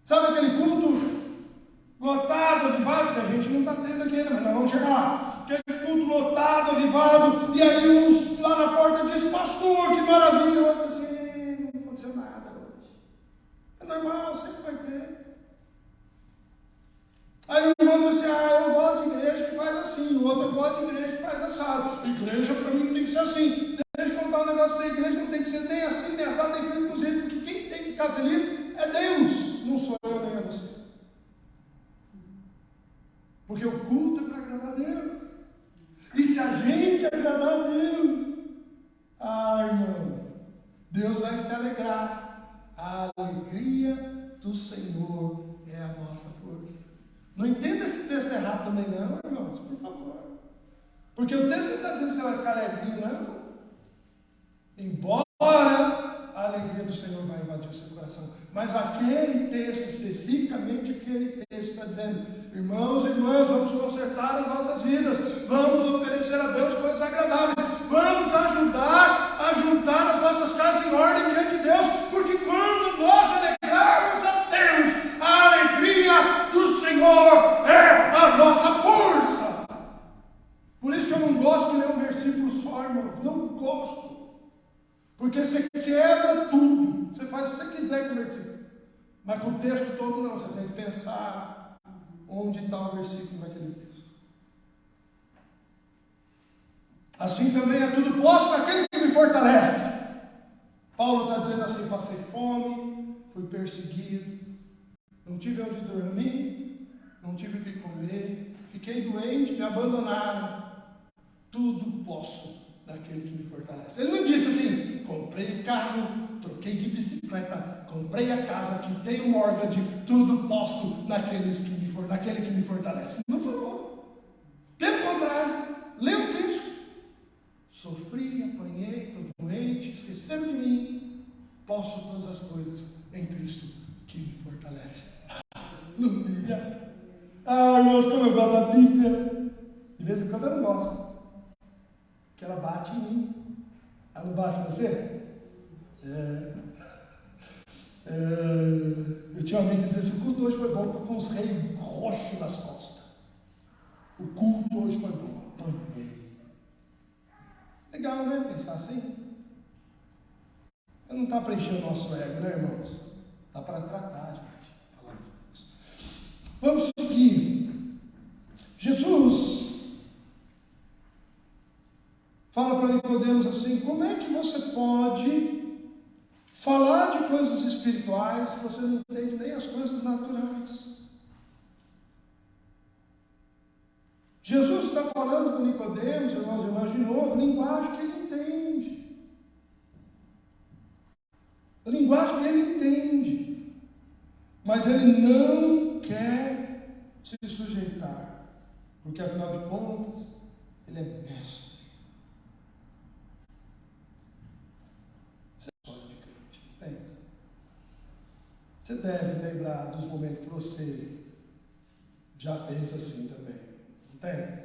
Sabe aquele culto lotado, avivado, que a gente não está tendo aqui ainda, mas nós vamos chegar lá. Aquele culto lotado, avivado, e aí uns lá na porta diz: pastor, que maravilha. O outro assim: não aconteceu nada hoje. É normal, sempre vai ter. Aí o irmão diz assim: eu gosto de igreja que faz assim, o outro eu gosto de igreja que faz assado. Igreja para mim tem que ser assim. Deixa eu contar um negócio para você: igreja não tem que ser nem assim, nem assado, nem frito cozido, porque quem tem que ficar feliz é Deus, não sou eu nem é você. Porque o culto é para agradar a Deus. E se a gente agradar a Deus, irmãos, Deus vai se alegrar. A alegria do Senhor é a nossa força. Não entenda esse texto errado também não, irmãos, por favor. Porque o texto não está dizendo que você vai ficar alegrinho, não. Embora a alegria do Senhor vai invadir o seu coração. Mas aquele texto, especificamente aquele texto, está dizendo: irmãos e irmãs, vamos consertar as nossas vidas, vamos oferecer a Deus coisas agradáveis, vamos ajudar a juntar as nossas casas em ordem diante de Deus, porque quando nós alegrarmos a Deus, a alegria do Senhor é a nossa força. Por isso que eu não gosto de ler um versículo só, irmãos, não gosto. Porque você quebra tudo. Você faz o que você quiser com o versículo. Mas com o texto todo não. Você tem que pensar onde está o versículo naquele texto. Assim também é tudo posso naquele que me fortalece. Paulo está dizendo assim: passei fome, fui perseguido, não tive onde dormir, não tive o que comer, fiquei doente, me abandonaram. Tudo posso daquele que me fortalece. Ele não disse assim: comprei o carro, troquei de bicicleta, comprei a casa, quitei o mortgage, tudo posso naquele que me fortalece. Não falou. Pelo contrário, lê o texto. Sofri, apanhei, estou doente, esqueceram de mim. Posso todas as coisas em Cristo que me fortalece. Aleluia. Irmãos, como eu gosto da Bíblia. De vez em quando eu não gosto, que ela bate em mim. Ela não bate em você? Eu tinha um amigo que dizia assim: o culto hoje foi bom, com os reios roxos nas costas. O culto hoje foi bom, apanhei. Legal, né? Pensar assim. Não está para encher o nosso ego, né, irmãos? Está para tratar, gente. A palavra de Deus. Vamos seguir. Jesus fala para Nicodemos assim: como é que você pode falar de coisas espirituais se você não entende nem as coisas naturais? Jesus está falando com Nicodemos, irmãos e irmãs, de novo, linguagem que ele entende. A linguagem que ele entende. Mas ele não quer se sujeitar. Porque, afinal de contas, ele é mestre. Você deve lembrar dos momentos que você já fez assim também. Não tem?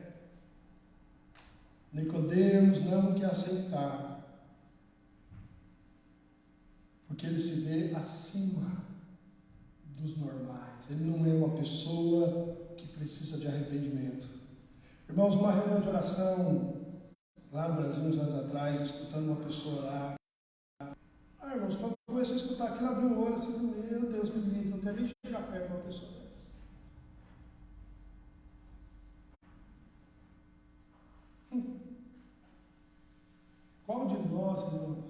Nicodemos não quer aceitar, porque ele se vê acima dos normais. Ele não é uma pessoa que precisa de arrependimento. Irmãos, numa reunião de oração lá no Brasil, uns anos atrás, escutando uma pessoa lá. Irmãos, quando eu comecei a escutar aquilo, abri o olho assim, meu Deus me livre, não quero nem chegar perto de uma pessoa dessa. Qual de nós, irmãos,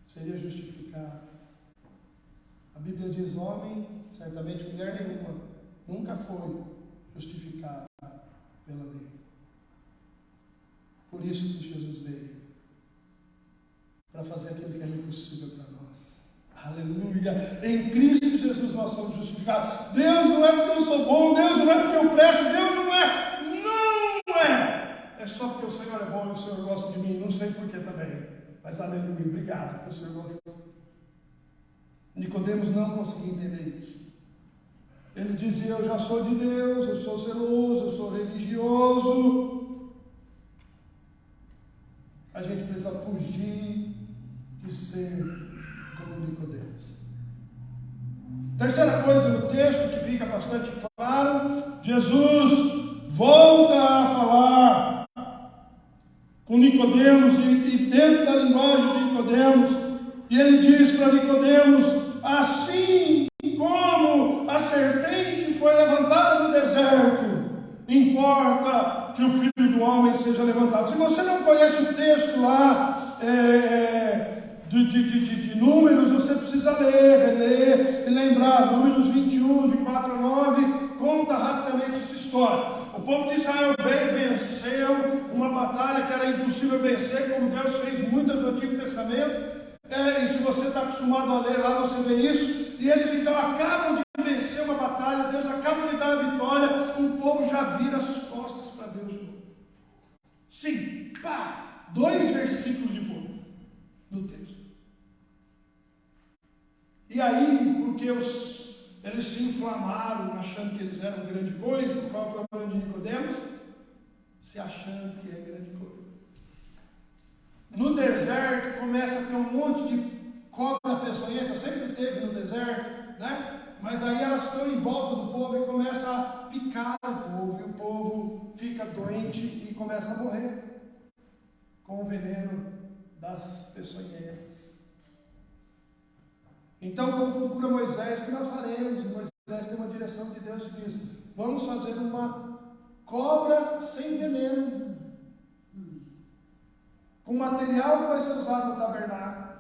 seria justificado? A Bíblia diz: homem, certamente mulher nenhuma, nunca foi justificada pela lei. Por isso que Jesus veio, para fazer aquilo que é impossível para nós. Aleluia! Em Cristo Jesus nós somos justificados. Deus não é porque eu sou bom, Deus não é porque eu presto, Deus não é. Não é! É só porque o Senhor é bom e o Senhor gosta de mim. Não sei porquê também. Mas aleluia, obrigado porque o Senhor gosta. Nicodemos não conseguia entender isso. Ele dizia: eu já sou de Deus, eu sou zeloso, eu sou religioso. A gente precisa fugir de ser como Nicodemos. Terceira coisa no texto que fica bastante claro: Jesus volta a falar com Nicodemos e dentro da linguagem de Nicodemos, e ele diz para Nicodemos: assim como a serpente foi levantada no deserto, importa que o Filho do Homem seja levantado. Se você não conhece o texto lá de Números, você precisa ler, reler e lembrar. Números 21, de 4 a 9, conta rapidamente essa história. O povo de Israel veio e venceu uma batalha que era impossível vencer, como Deus fez muitas no Antigo Testamento. E se você está acostumado a ler lá, você vê isso. E eles então acabam de vencer uma batalha, Deus acaba de dar a vitória, o povo já vira as costas para Deus. Sim, pá, 2 versículos depois do texto. E aí, porque eles se inflamaram, achando que eles eram grande coisa, qual é o problema de Nicodemos? Se achando que é grande coisa. No deserto começa a ter um monte de cobra peçonhenta, sempre teve no deserto, né? Mas aí elas estão em volta do povo e começa a picar o povo, e o povo fica doente e começa a morrer com o veneno das peçonhentas. Então o povo procura Moisés: o que nós faremos? E Moisés tem uma direção de Deus e diz: vamos fazer uma cobra sem veneno, com material que vai ser usado no tabernáculo.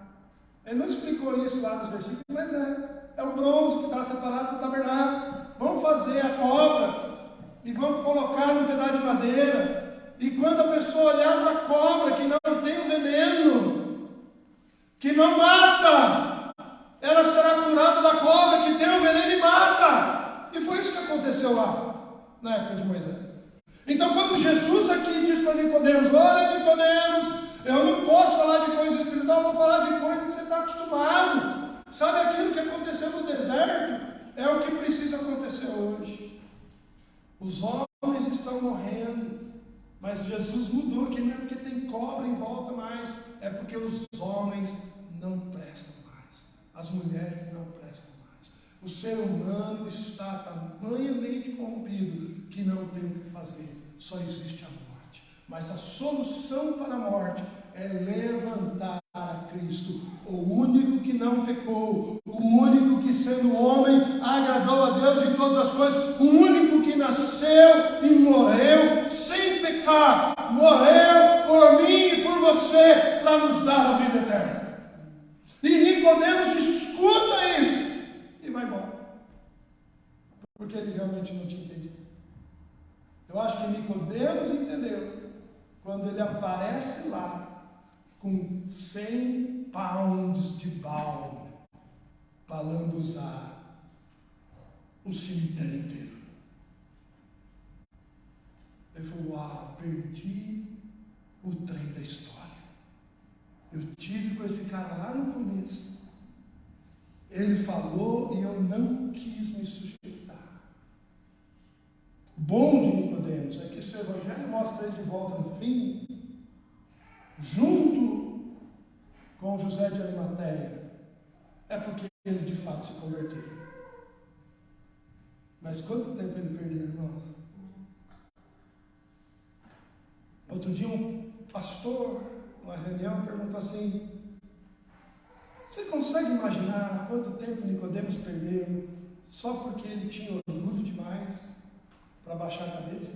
Ele não explicou isso lá nos versículos, mas é o bronze que está separado do tabernáculo. Vamos fazer a cobra e vamos colocar num pedaço de madeira, e quando a pessoa olhar para a cobra que não tem o veneno, que não mata, ela será curada da cobra que tem o veneno e mata. E foi isso que aconteceu lá na época de Moisés. Então, quando Jesus aqui diz para Nicodemos: olha, Nicodemos, eu não posso falar de coisa espiritual, vou falar de coisa que você está acostumado. Sabe aquilo que aconteceu no deserto? É o que precisa acontecer hoje. Os homens estão morrendo, mas Jesus mudou, que não é porque tem cobra em volta mais, é porque os homens não prestam mais, as mulheres não prestam mais. O ser humano está tamanhamente corrompido que não tem o que fazer, só existe a morte. Mas a solução para a morte é levantar a Cristo, o único que não pecou, o único que, sendo homem, agradou a Deus em todas as coisas, o único que nasceu e morreu sem pecar, morreu por mim e por você, para nos dar a vida eterna. E Nicodemos escuta isso e vai embora, porque ele realmente não tinha entendido. Eu acho que Nicodemos entendeu quando ele aparece lá com 100 pounds de balde para lambuzar o cemitério inteiro. Ele falou: uau, perdi o trem da história. Eu tive com esse cara lá no começo. Ele falou e eu não quis me sujeitar. O bom de Nicodemos é que se o Evangelho mostra ele de volta no fim, junto com José de Arimateia, é porque ele de fato se converteu. Mas quanto tempo ele perdeu, irmãos? Outro dia um pastor, numa reunião, perguntou assim: você consegue imaginar quanto tempo Nicodemos perdeu só porque ele tinha orgulho demais para baixar a cabeça?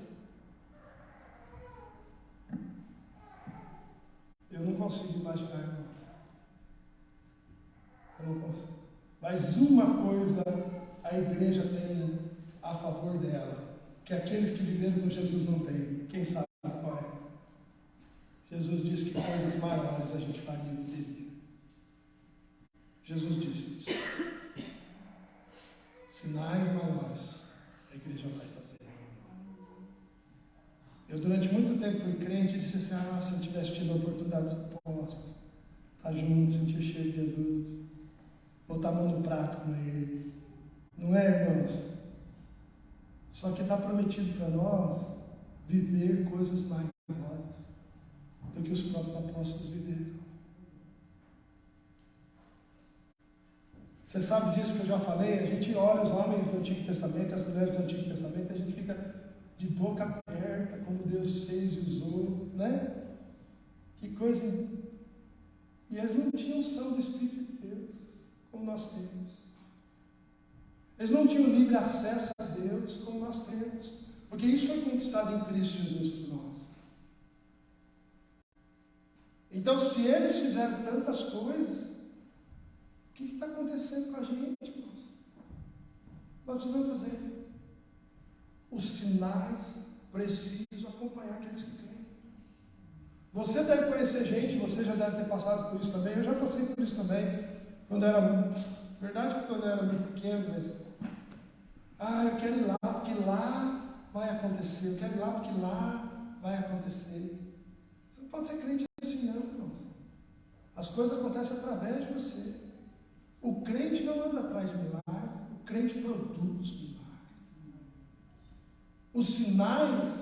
Eu não consigo imaginar, irmão. Eu não consigo. Mas uma coisa a igreja tem a favor dela, que aqueles que viveram com Jesus não têm. Quem sabe qual é? Jesus disse que coisas maiores a gente faria e teria. Jesus disse isso. Sinais maiores a igreja vai fazer. Eu durante muito tempo fui crente e disse assim: se eu tivesse tido a oportunidade de apóstolo, estar junto, sentir o cheiro de Jesus, botar a mão no prato com ele. Não é, irmãos? Só que está prometido para nós viver coisas maiores do que os próprios apóstolos viveram. Você sabe disso que eu já falei? A gente olha os homens do Antigo Testamento, as mulheres do Antigo Testamento, a gente fica de boca aberta, como Deus fez e usou, né? Que coisa. E eles não tinham unção do Espírito de Deus, como nós temos. Eles não tinham livre acesso a Deus, como nós temos. Porque isso foi conquistado em Cristo Jesus por nós. Então, se eles fizeram tantas coisas, o que está acontecendo com a gente, irmãos? Nós precisamos fazer. Os sinais precisam acompanhar aqueles que creem. Você deve conhecer gente, você já deve ter passado por isso também. Eu já passei por isso também. Quando eu era, verdade que quando eu era muito pequeno, mas eu quero ir lá, porque lá vai acontecer. Eu quero ir lá, porque lá vai acontecer. Você não pode ser crente assim, não, irmãos. As coisas acontecem através de você. O crente não anda atrás de milagre, o crente produz milagre. Os sinais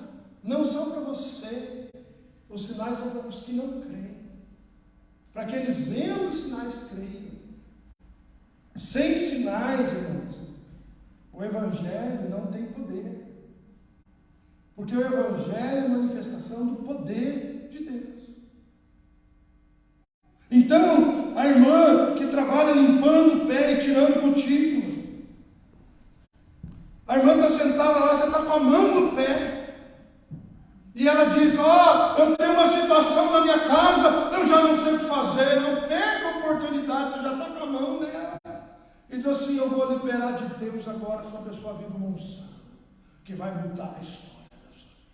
não são para você, os sinais são para os que não creem. Para que eles vendo os sinais creiam. Sem sinais, irmãos, o Evangelho não tem poder. Porque o Evangelho é a manifestação do poder de Deus. Então, a irmã que trabalha limpando o pé e tirando cutícula, a irmã está sentada lá, você está com a mão no pé, e ela diz: eu tenho uma situação na minha casa, eu já não sei o que fazer. Não perca a oportunidade, você já está com a mão nela. E diz assim: eu vou liberar de Deus agora sobre a sua vida uma unção que vai mudar a história da sua vida.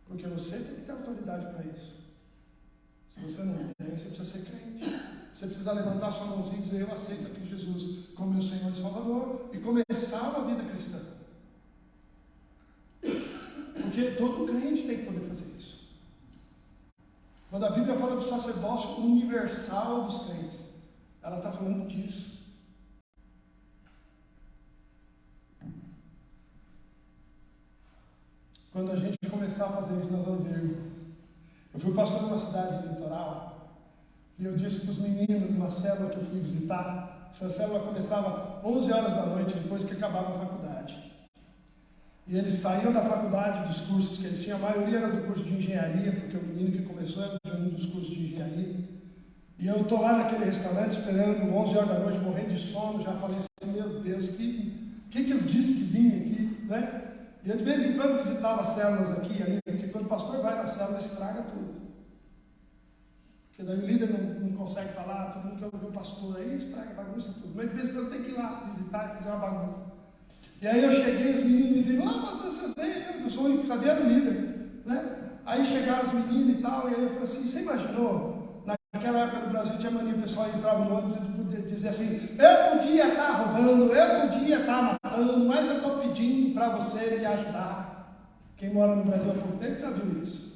Porque você tem que ter autoridade para isso. Se você não tem, você precisa ser crente. Você precisa levantar sua mãozinha e dizer: eu aceito aqui Jesus como meu Senhor e Salvador, e começar uma vida cristã. Porque todo crente tem que poder fazer isso. Quando a Bíblia fala do sacerdócio universal dos crentes, ela está falando disso. Quando a gente começar a fazer isso, nós vamos ver. Eu fui pastor numa cidade litoral e eu disse para os meninos numa célula que eu fui visitar. Essa célula começava 11 horas da noite, depois que acabava a faculdade. E eles saíam da faculdade, dos cursos que eles tinham, a maioria era do curso de engenharia, porque o menino que começou era de um dos cursos de engenharia. E eu estou lá naquele restaurante esperando 11 horas da noite, morrendo de sono, já falei assim: meu Deus, que eu disse que vinha aqui, né? E eu de vez em quando visitava células aqui e ali, porque quando o pastor vai na célula, estraga tudo. Porque daí o líder não consegue falar, todo mundo quer ouvir o pastor, aí estraga, bagunça tudo. Mas de vez em quando tem que ir lá visitar e fazer uma bagunça. E aí eu cheguei, os meninos me viram: pastor, você veio? Eu sou o único que sabia, era o líder, né? Aí chegaram os meninos e tal, e aí eu falei assim: você imaginou? Naquela época no Brasil tinha mania, o pessoal entrava no ônibus e dizia assim: eu podia estar roubando, eu podia estar matando, mas eu estou pedindo para você me ajudar. Quem mora no Brasil há pouco tempo já viu isso.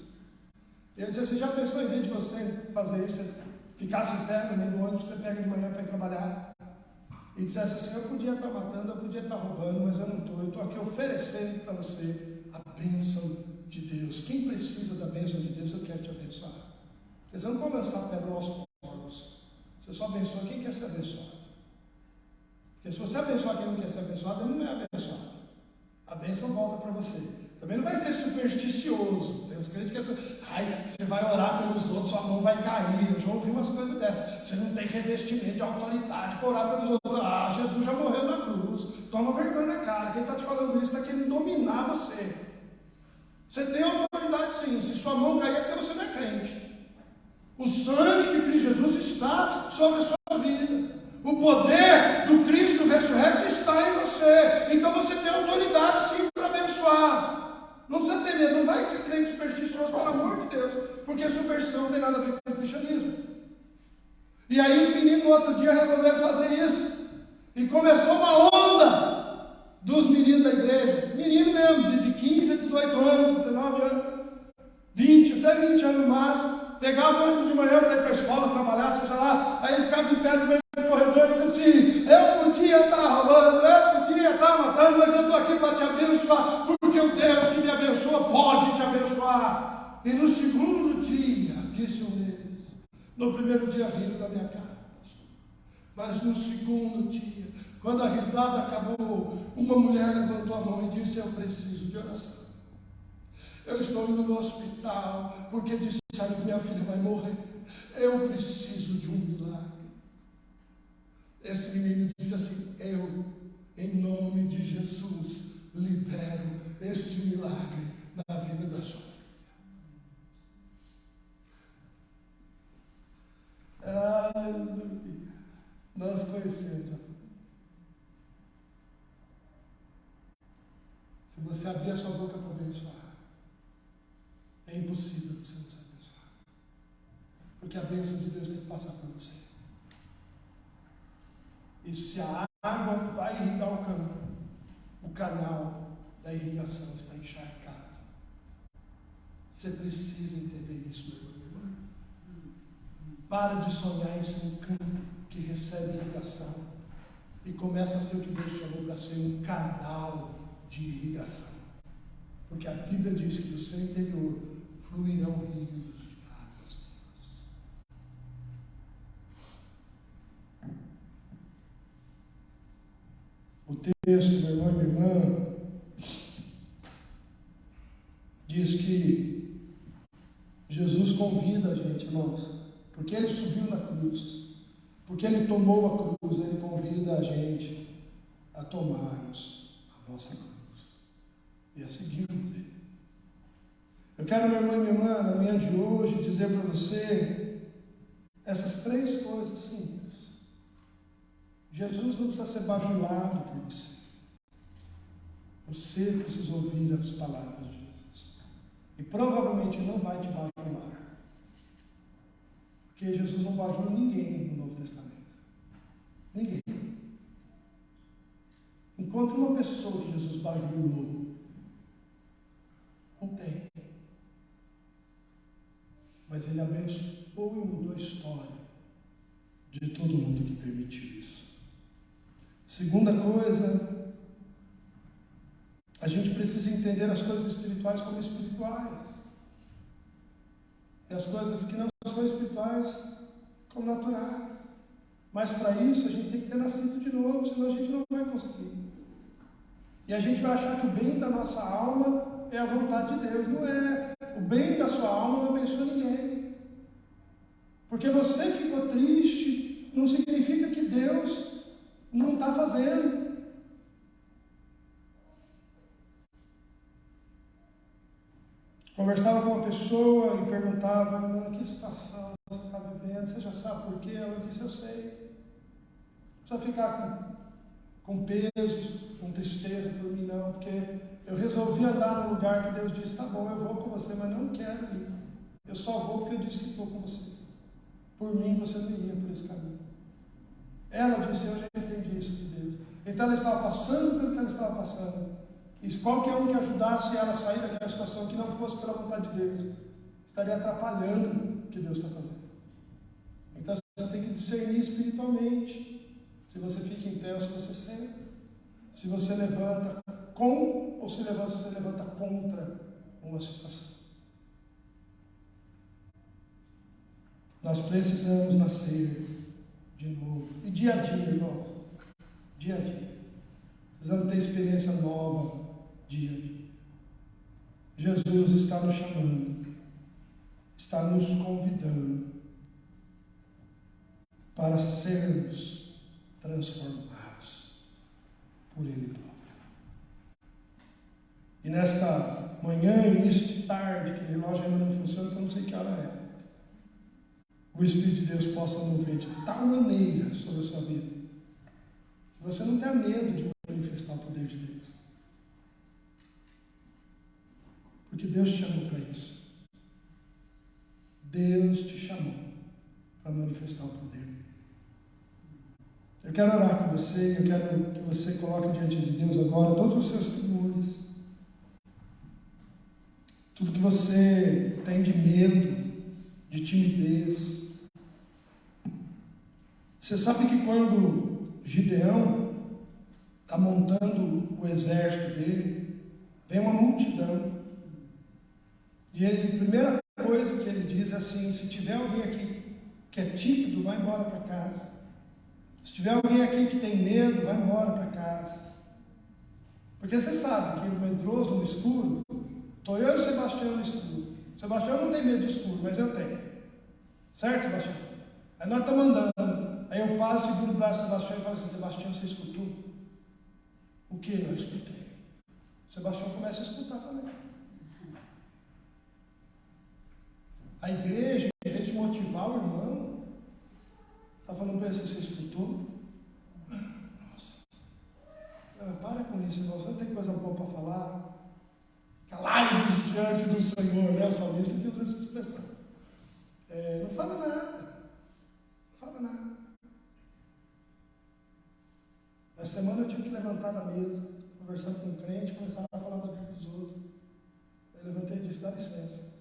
Eu disse: você já pensou em vez de você fazer isso, você ficasse em pé no meio do ônibus, você pega de manhã para ir trabalhar? e dissesse assim, eu podia estar matando, eu podia estar roubando, mas eu não estou. Eu estou aqui oferecendo para você a bênção de Deus. Quem precisa da bênção de Deus, eu quero te abençoar. Porque você não pode lançar pedra aos porcos. Você só abençoa quem quer ser abençoado. Porque se você abençoar quem não quer ser abençoado, ele não é abençoado. A bênção volta para você. Também não vai ser supersticioso. Tem uns crentes que dizem, ai, você vai orar pelos outros, sua mão vai cair. Eu já ouvi umas coisas dessas. Você não tem revestimento de autoridade para orar pelos outros. Ah, Jesus já morreu na cruz. Toma vergonha na cara. Quem está te falando isso está querendo dominar você. Você tem autoridade sim. Se sua mão cair é porque você não é crente. O sangue de Cristo Jesus está sobre a sua vida. O poder do Cristo ressurrecto está em você. Então você tem autoridade sim para abençoar. Não precisa ter medo, não vai ser crente supersticioso, pelo amor de Deus, porque superstição não tem nada a ver com o cristianismo. E aí os meninos no outro dia resolveram fazer isso. E começou uma onda dos meninos da igreja. Menino mesmo, de 15 a 18 anos, 19 anos, 20, até 20 anos no máximo. Pegava o ônibus de manhã para ir para a escola, trabalhar, seja lá. Aí ele ficava em pé no meio do corredor e dizia assim, eu podia estar roubando, eu podia estar matando, mas eu estou aqui para te abençoar, porque o Deus que me abençoa pode te abençoar. E no segundo dia, disse um deles, no primeiro dia riram da minha cara, mas no segundo dia, quando a risada acabou, uma mulher levantou a mão e disse, eu preciso de oração. Eu estou indo no hospital, porque disseram que minha filha vai morrer. Eu preciso de um milagre. Esse menino disse assim, eu, em nome de Jesus, libero esse milagre na vida da sua filha. Aleluia. Nós conhecemos a família. Se você abrir a sua boca para abençoar, é impossível que você não seja abençoado. Porque a bênção de Deus tem que passar por você. E se a água vai irrigar o campo, o canal da irrigação está encharcado. Você precisa entender isso, meu irmão. Para de sonhar em ser um campo que recebe irrigação e começa a ser o que Deus chamou para ser um canal de irrigação. Porque a Bíblia diz que do seu interior fluirão rios de águas vivas. O texto, meu irmão e minha irmã, diz que Jesus convida a gente, irmãos, porque Ele subiu na cruz, porque Ele tomou a cruz, Ele convida a gente a tomarmos a nossa cruz e a seguir dele. Eu quero, meu irmão e minha irmã, na manhã de hoje, dizer para você essas três coisas simples. Jesus não precisa ser bajulado por você. Você precisa ouvir as palavras de Jesus. E provavelmente não vai te bajular. Porque Jesus não bajula ninguém no Novo Testamento. Ninguém. Encontre uma pessoa que Jesus bajulou. Não tem. Mas Ele abençoou e mudou a história de todo mundo que permitiu isso. Segunda coisa, a gente precisa entender as coisas espirituais como espirituais. E as coisas que não são espirituais como naturais. Mas para isso a gente tem que ter nascido de novo, senão a gente não vai conseguir. E a gente vai achar que o bem da nossa alma é a vontade de Deus. Não é. O bem da sua alma não abençoa ninguém. Porque você ficou triste, não significa que Deus não está fazendo. Conversava com uma pessoa e perguntava, que situação você está vivendo? Você já sabe por quê? Ela disse, eu sei. Não precisa ficar com peso, com tristeza por mim não, porque eu resolvi andar no lugar que Deus disse, tá bom, eu vou com você, mas não quero ir. Eu só vou porque eu disse que estou com você. Por mim você não iria por esse caminho. Ela disse, eu já entendi isso de Deus. Então ela estava passando pelo que ela estava passando. E qualquer um que ajudasse ela a sair daquela situação que não fosse pela vontade de Deus, estaria atrapalhando o que Deus está fazendo. Então você tem que discernir espiritualmente. Se você fica em pé ou se você senta. Se você levanta com ou se você levanta contra uma situação. Nós precisamos nascer de novo. E dia a dia, irmãos. Dia a dia. Precisamos ter experiência nova dia a dia. Jesus está nos chamando, está nos convidando para sermos transformados por Ele próprio. E nesta manhã, início de tarde, que o relógio ainda não funciona, então não sei que hora é, o Espírito de Deus possa mover de tal maneira sobre a sua vida, que você não tenha medo de manifestar o poder de Deus. Porque Deus te chamou para isso. Deus te chamou para manifestar o poder dele. Eu quero orar com você, eu quero que você coloque diante de Deus agora todos os seus temores, tudo que você tem de medo, de timidez. Você sabe que quando Gideão está montando o exército dele, vem uma multidão. E ele, a primeira coisa que ele diz é assim: se tiver alguém aqui que é tímido, vai embora para casa. Se tiver alguém aqui que tem medo, vai embora para casa. Porque você sabe que o medroso no escuro, estou eu e o Sebastião no escuro. O Sebastião não tem medo de escuro, mas eu tenho. Certo, Sebastião? Aí nós estamos andando. Aí eu passo, seguro o braço do Sebastião e falo assim: Sebastião, você escutou? O que? Eu escutei. O Sebastião começa a escutar também. A igreja, em vez de motivar o irmão, está falando para ele: você escutou? Nossa, para com isso, irmão. Você não tem coisa boa para falar? Calai-vos diante do Senhor, né? O salmista que usa essa expressão. Não fala nada. Não fala nada. Na semana eu tive que levantar da mesa, conversando com um crente, começar a falar da vida dos outros. Eu levantei e disse: dá licença,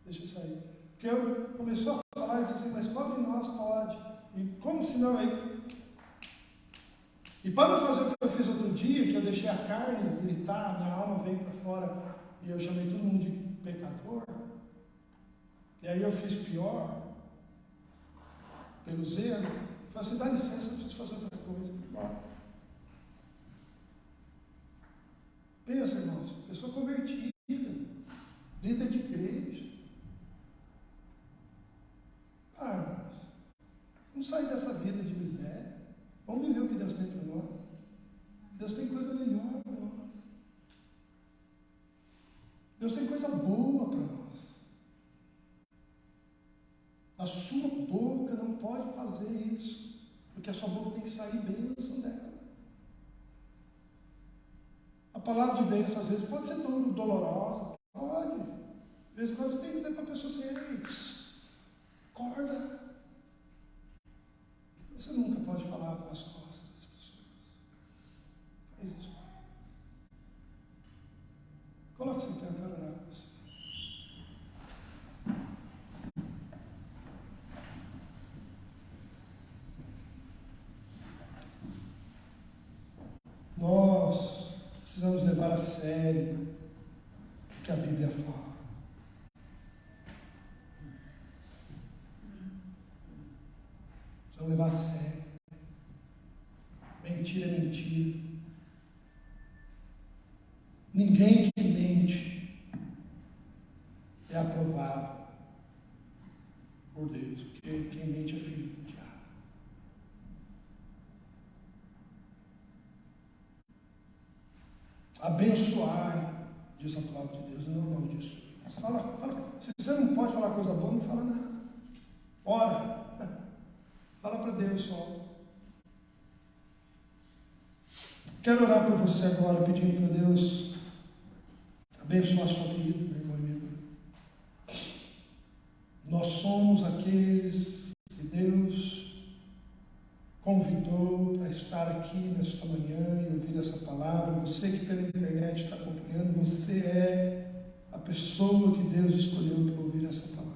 deixa eu sair. Porque eu começou a falar e disse assim: mas qual de nós pode? E como se não aí? E para não fazer o que eu fiz outro dia, que eu deixei a carne gritar, minha alma veio para fora e eu chamei todo mundo de pecador, e aí eu fiz pior, pelo zelo, eu falei assim: dá licença, eu preciso fazer outra coisa. Bora. Pensa, irmãos, pessoa convertida, líder de igreja. Irmãos, vamos sair dessa vida de miséria. Vamos viver o que Deus tem para nós. Deus tem coisa melhor para nós. Deus tem coisa boa para nós. A sua boca não pode fazer isso, porque a sua boca tem que sair bênção dela. A palavra de bênção às vezes pode ser dolorosa, pode. Às vezes você tem que dizer para a pessoa assim: ei, acorda. Você nunca pode falar pelas costas das pessoas. Faz isso. Coloque-se em pé, eu quero orar com você. Nós precisamos levar a sério o que a Bíblia fala. Precisamos levar a sério. Mentira é mentira. Ninguém que mente é aprovado por Deus, porque quem mente é filho do diabo. Abençoai, diz a palavra de Deus, não amaldiçoe. Fala. Se você não pode falar coisa boa, não fala nada. Ora, fala para Deus só. Quero orar por você agora, pedindo para Deus abençoar a sua vida, meu irmão e minha irmã. Nós somos aqueles que Deus convidou para estar aqui nesta manhã e ouvir essa palavra. Você que pela internet está acompanhando, você é a pessoa que Deus escolheu para ouvir essa palavra.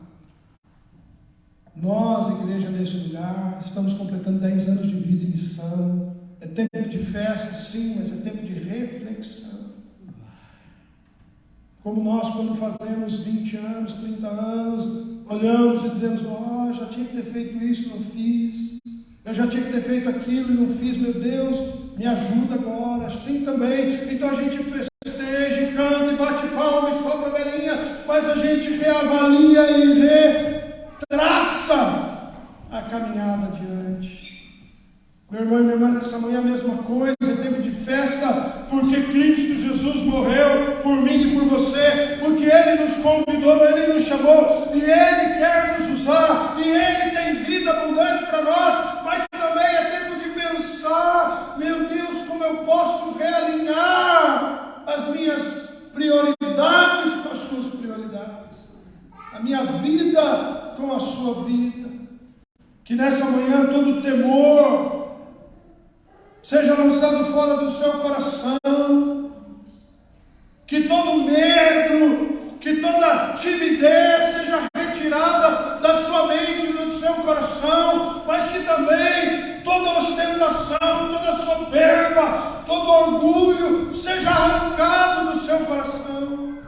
Nós, igreja nesse lugar, estamos completando 10 anos de vida e missão. É tempo de festa, sim, mas é tempo de reflexão. Como nós, quando fazemos 20 anos, 30 anos, olhamos e dizemos, já tinha que ter feito isso, não fiz. Eu já tinha que ter feito aquilo e não fiz, meu Deus, me ajuda agora. Assim também. Então a gente festeja, e canta e bate palma e sopra a velhinha, mas a gente reavalia e retraça a caminhada adiante. Meu irmão e minha irmã, nessa manhã a mesma coisa, é tempo de festa, porque Cristo Jesus morreu por mim e por você, porque Ele nos convidou, Ele nos chamou, e Ele quer nos usar, e Ele tem vida abundante para nós, mas também é tempo de pensar, meu Deus, como eu posso realinhar as minhas prioridades com as suas prioridades, a minha vida com a sua vida. Que nessa manhã todo temor seja lançado fora do seu coração, que todo medo, que toda timidez seja retirada da sua mente e do seu coração, mas que também toda ostentação, toda soberba, todo orgulho seja arrancado do seu coração.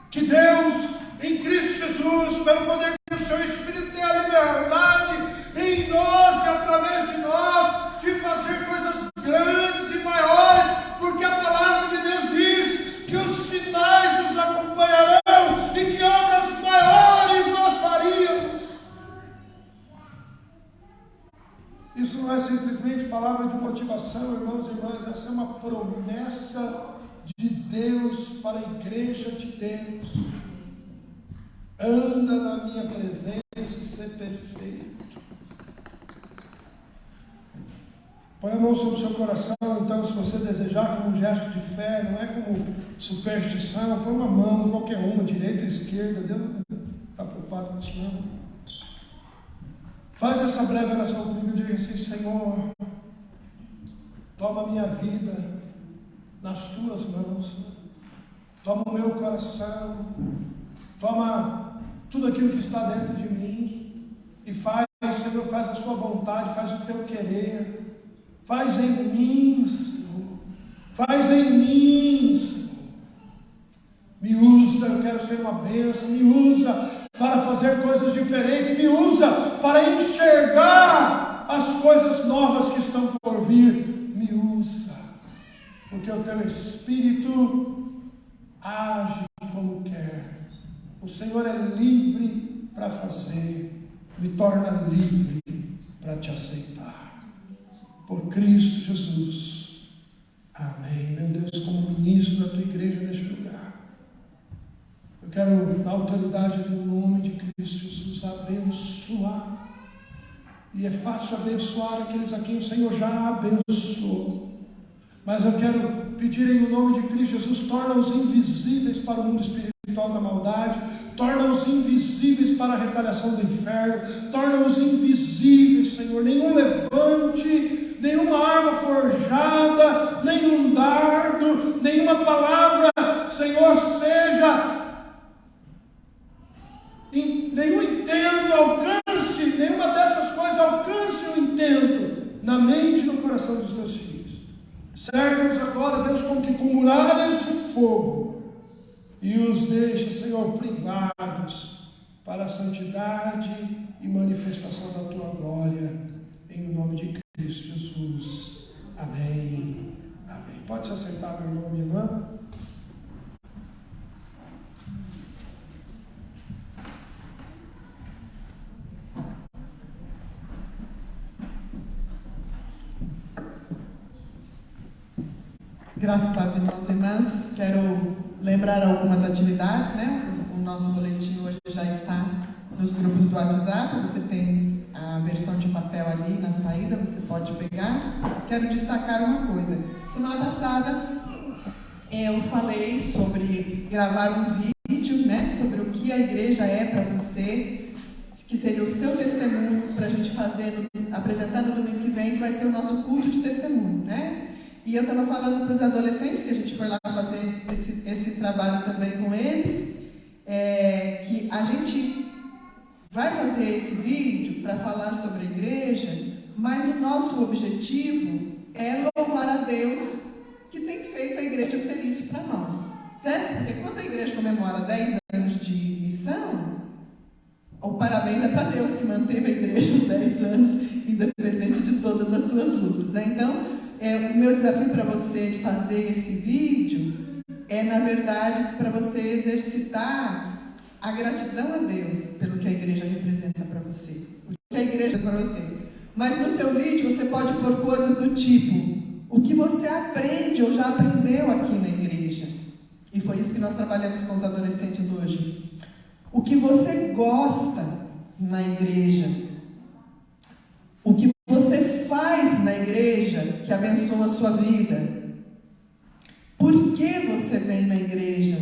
Que Deus, em Cristo Jesus, pelo poder do seu Espírito, tenha a liberdade em nós e através de nós de fazer coisas grandes e maiores, porque a palavra de Deus diz que os sinais nos acompanharão e que obras maiores nós faríamos. Isso não é simplesmente palavra de motivação, irmãos e irmãs, essa é uma promessa de Deus para a igreja de Deus. Anda na minha presença e ser perfeito. Põe a mão sobre o seu coração, então, se você desejar, como um gesto de fé, não é como superstição. Põe uma mão, qualquer uma, direita ou esquerda. Deus não está preocupado com isso, não. Faz essa breve oração comigo e diga assim: Senhor, toma a minha vida nas tuas mãos, toma o meu coração, toma tudo aquilo que está dentro de mim e faz, Senhor, faz a sua vontade, faz o teu querer, faz em mim, Senhor, faz em mim, Senhor. Me usa, eu quero ser uma bênção, me usa para fazer coisas diferentes, me usa para enxergar as coisas novas que estão por vir, me usa, porque o teu Espírito age como quer. O Senhor é livre para fazer, me torna livre para te aceitar. Por Cristo Jesus. Amém. Meu Deus, como ministro da tua igreja neste lugar, eu quero, na autoridade do nome de Cristo Jesus, abençoar. E é fácil abençoar aqueles a quem o Senhor já abençoou. Mas eu quero pedir em nome de Cristo Jesus, torna-os invisíveis para o mundo espiritual da maldade, torna-os invisíveis para a retaliação do inferno, torna-os invisíveis, Senhor, nenhum levante, nenhuma arma forjada, nenhum dardo, nenhuma palavra, Senhor, seja, nenhum intento alcance, nenhuma dessas coisas alcance o intento na mente e no coração dos teus filhos. Cerca-nos agora, Deus, como que com muralhas de fogo, e os deixa, Senhor, privados para a santidade e manifestação da tua glória, em nome de Cristo Jesus. Amém. Amém. Pode se assentar, meu irmão, minha irmã. Graças a Deus, irmãos e irmãs, quero lembrar algumas atividades, né? O nosso boletim hoje já está nos grupos do WhatsApp, você tem a versão de papel ali na saída, você pode pegar. Quero destacar uma coisa. Semana passada eu falei sobre gravar um vídeo, né? Sobre o que a igreja é para você, que seria o seu testemunho para a gente fazer, apresentar no domingo que vem, que vai ser o nosso culto de testemunho, né? E eu estava falando para os adolescentes, que a gente foi lá fazer esse trabalho também com eles, que a gente vai fazer esse vídeo para falar sobre a igreja, mas o nosso objetivo é louvar a Deus que tem feito a igreja ser isso para nós, certo? Porque quando a igreja comemora 10 anos de missão, o parabéns é para Deus que manteve a igreja os 10 anos, independente de todas as suas lutas, né? Então, o meu desafio para você de fazer esse vídeo é, na verdade, para você exercitar a gratidão a Deus pelo que a igreja representa para você, o que a igreja é para você. Mas no seu vídeo você pode pôr coisas do tipo: o que você aprende ou já aprendeu aqui na igreja. E foi isso que nós trabalhamos com os adolescentes hoje. O que você gosta na igreja. O que você faz na igreja que abençoa a sua vida. Por que você vem na igreja?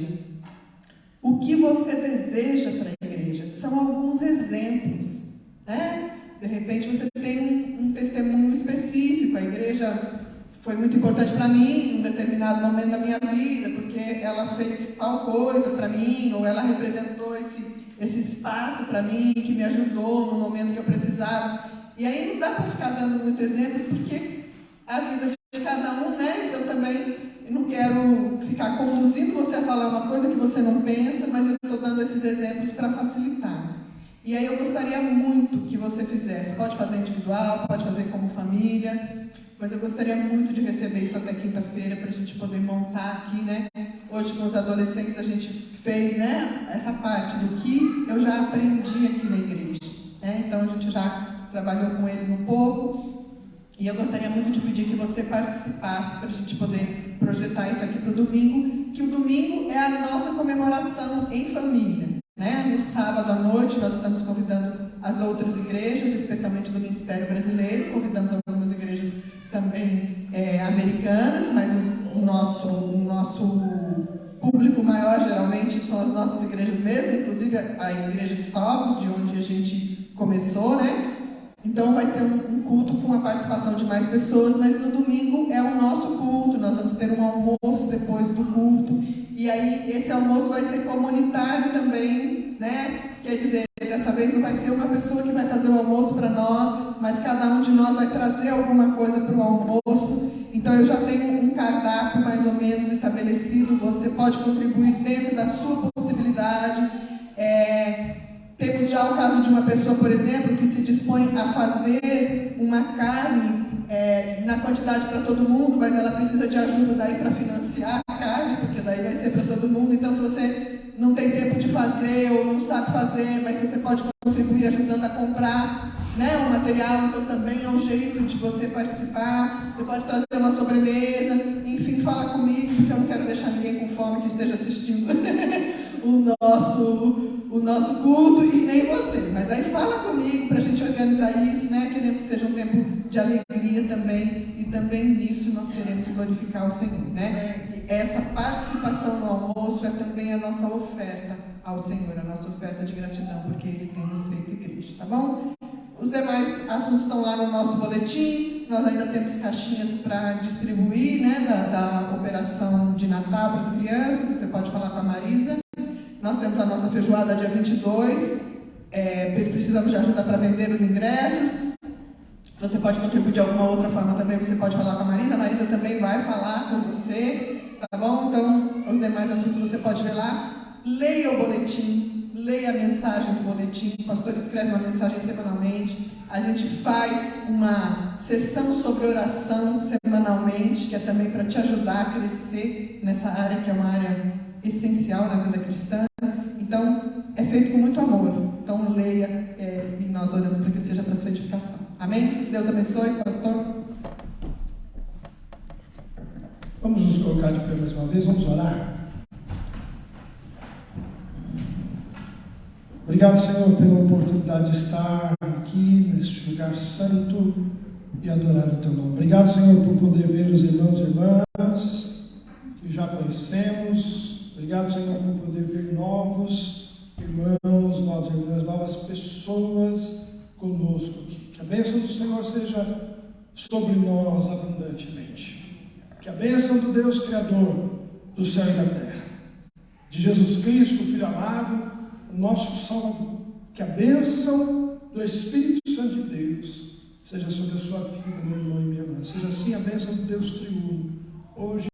O que você deseja para a igreja? São alguns exemplos, né? De repente você tem um testemunho específico. A igreja foi muito importante para mim em um determinado momento da minha vida, porque ela fez tal coisa para mim, ou ela representou esse espaço para mim, que me ajudou no momento que eu precisava. E aí não dá para ficar dando muito exemplo, porque a vida de cada um, né? Então também eu não quero ficar conduzindo você a falar uma coisa que você não pensa, mas eu estou dando esses exemplos para facilitar. E aí eu gostaria muito que você fizesse. Pode fazer individual, pode fazer como família, mas eu gostaria muito de receber isso até quinta-feira para a gente poder montar aqui, né? Hoje com os adolescentes a gente fez, né, essa parte do que eu já aprendi aqui na igreja, né? Então a gente já trabalhou com eles um pouco e eu gostaria muito de pedir que você participasse para a gente poder projetar isso aqui para o domingo, que o domingo é a nossa comemoração em família, né? No sábado à noite nós estamos convidando as outras igrejas, especialmente do Ministério Brasileiro, convidamos algumas igrejas também americanas, mas o nosso público maior geralmente são as nossas igrejas mesmo, inclusive a igreja de Salvos, de onde a gente começou, né? Então vai ser um culto com a participação de mais pessoas, mas no domingo é o nosso culto, nós vamos ter um almoço depois do culto, e aí esse almoço vai ser comunitário também, né? Quer dizer, dessa vez não vai ser uma pessoa que vai fazer o almoço para nós, mas cada um de nós vai trazer alguma coisa para o almoço. Então eu já tenho um cardápio mais ou menos estabelecido, você pode contribuir dentro da sua possibilidade. Temos já o caso de uma pessoa, por exemplo, que se dispõe a fazer uma carne na quantidade para todo mundo, mas ela precisa de ajuda daí para financiar a carne, porque daí vai ser para todo mundo. Então, se você não tem tempo de fazer ou não sabe fazer, mas você pode contribuir ajudando a comprar, né, o material, então também é um jeito de você participar. Você pode trazer uma sobremesa, enfim, fala comigo, porque eu não quero deixar ninguém com fome que esteja assistindo o nosso culto, e nem você. Mas aí fala comigo para a gente organizar isso, né? Queremos que seja um tempo de alegria também, e também nisso nós queremos glorificar o Senhor, né? E essa participação no almoço é também a nossa oferta ao Senhor, a nossa oferta de gratidão, porque Ele tem nos feito igreja, tá bom? Os demais assuntos estão lá no nosso boletim. Nós ainda temos caixinhas para distribuir, né, da operação de Natal para as crianças. Você pode falar com a Marisa. Nós temos a nossa feijoada dia 22. Precisamos de ajuda para vender os ingressos. Se você pode contribuir de alguma outra forma também, você pode falar com a Marisa. A Marisa também vai falar com você, tá bom? Então, os demais assuntos você pode ver lá. Leia o boletim, leia a mensagem do boletim. O pastor escreve uma mensagem semanalmente. A gente faz uma sessão sobre oração semanalmente, que é também para te ajudar a crescer nessa área, que é uma área essencial na vida cristã. Então, é feito com muito amor. Então, leia e nós oramos para que seja para a sua edificação. Amém? Deus abençoe, pastor. Vamos nos colocar de pé mais uma vez, vamos orar. Obrigado, Senhor, pela oportunidade de estar aqui neste lugar santo e adorar o Teu nome. Obrigado, Senhor, por poder ver os irmãos e irmãs que já conhecemos. Obrigado, Senhor, por poder ver novos irmãos, novas irmãs, novas pessoas conosco aqui. Que a bênção do Senhor seja sobre nós abundantemente. Que a bênção do Deus Criador do céu e da terra, de Jesus Cristo, Filho amado, o nosso Salvador. Que a bênção do Espírito Santo de Deus seja sobre a sua vida, meu irmão e minha irmã. Seja assim a bênção de Deus triuno, hoje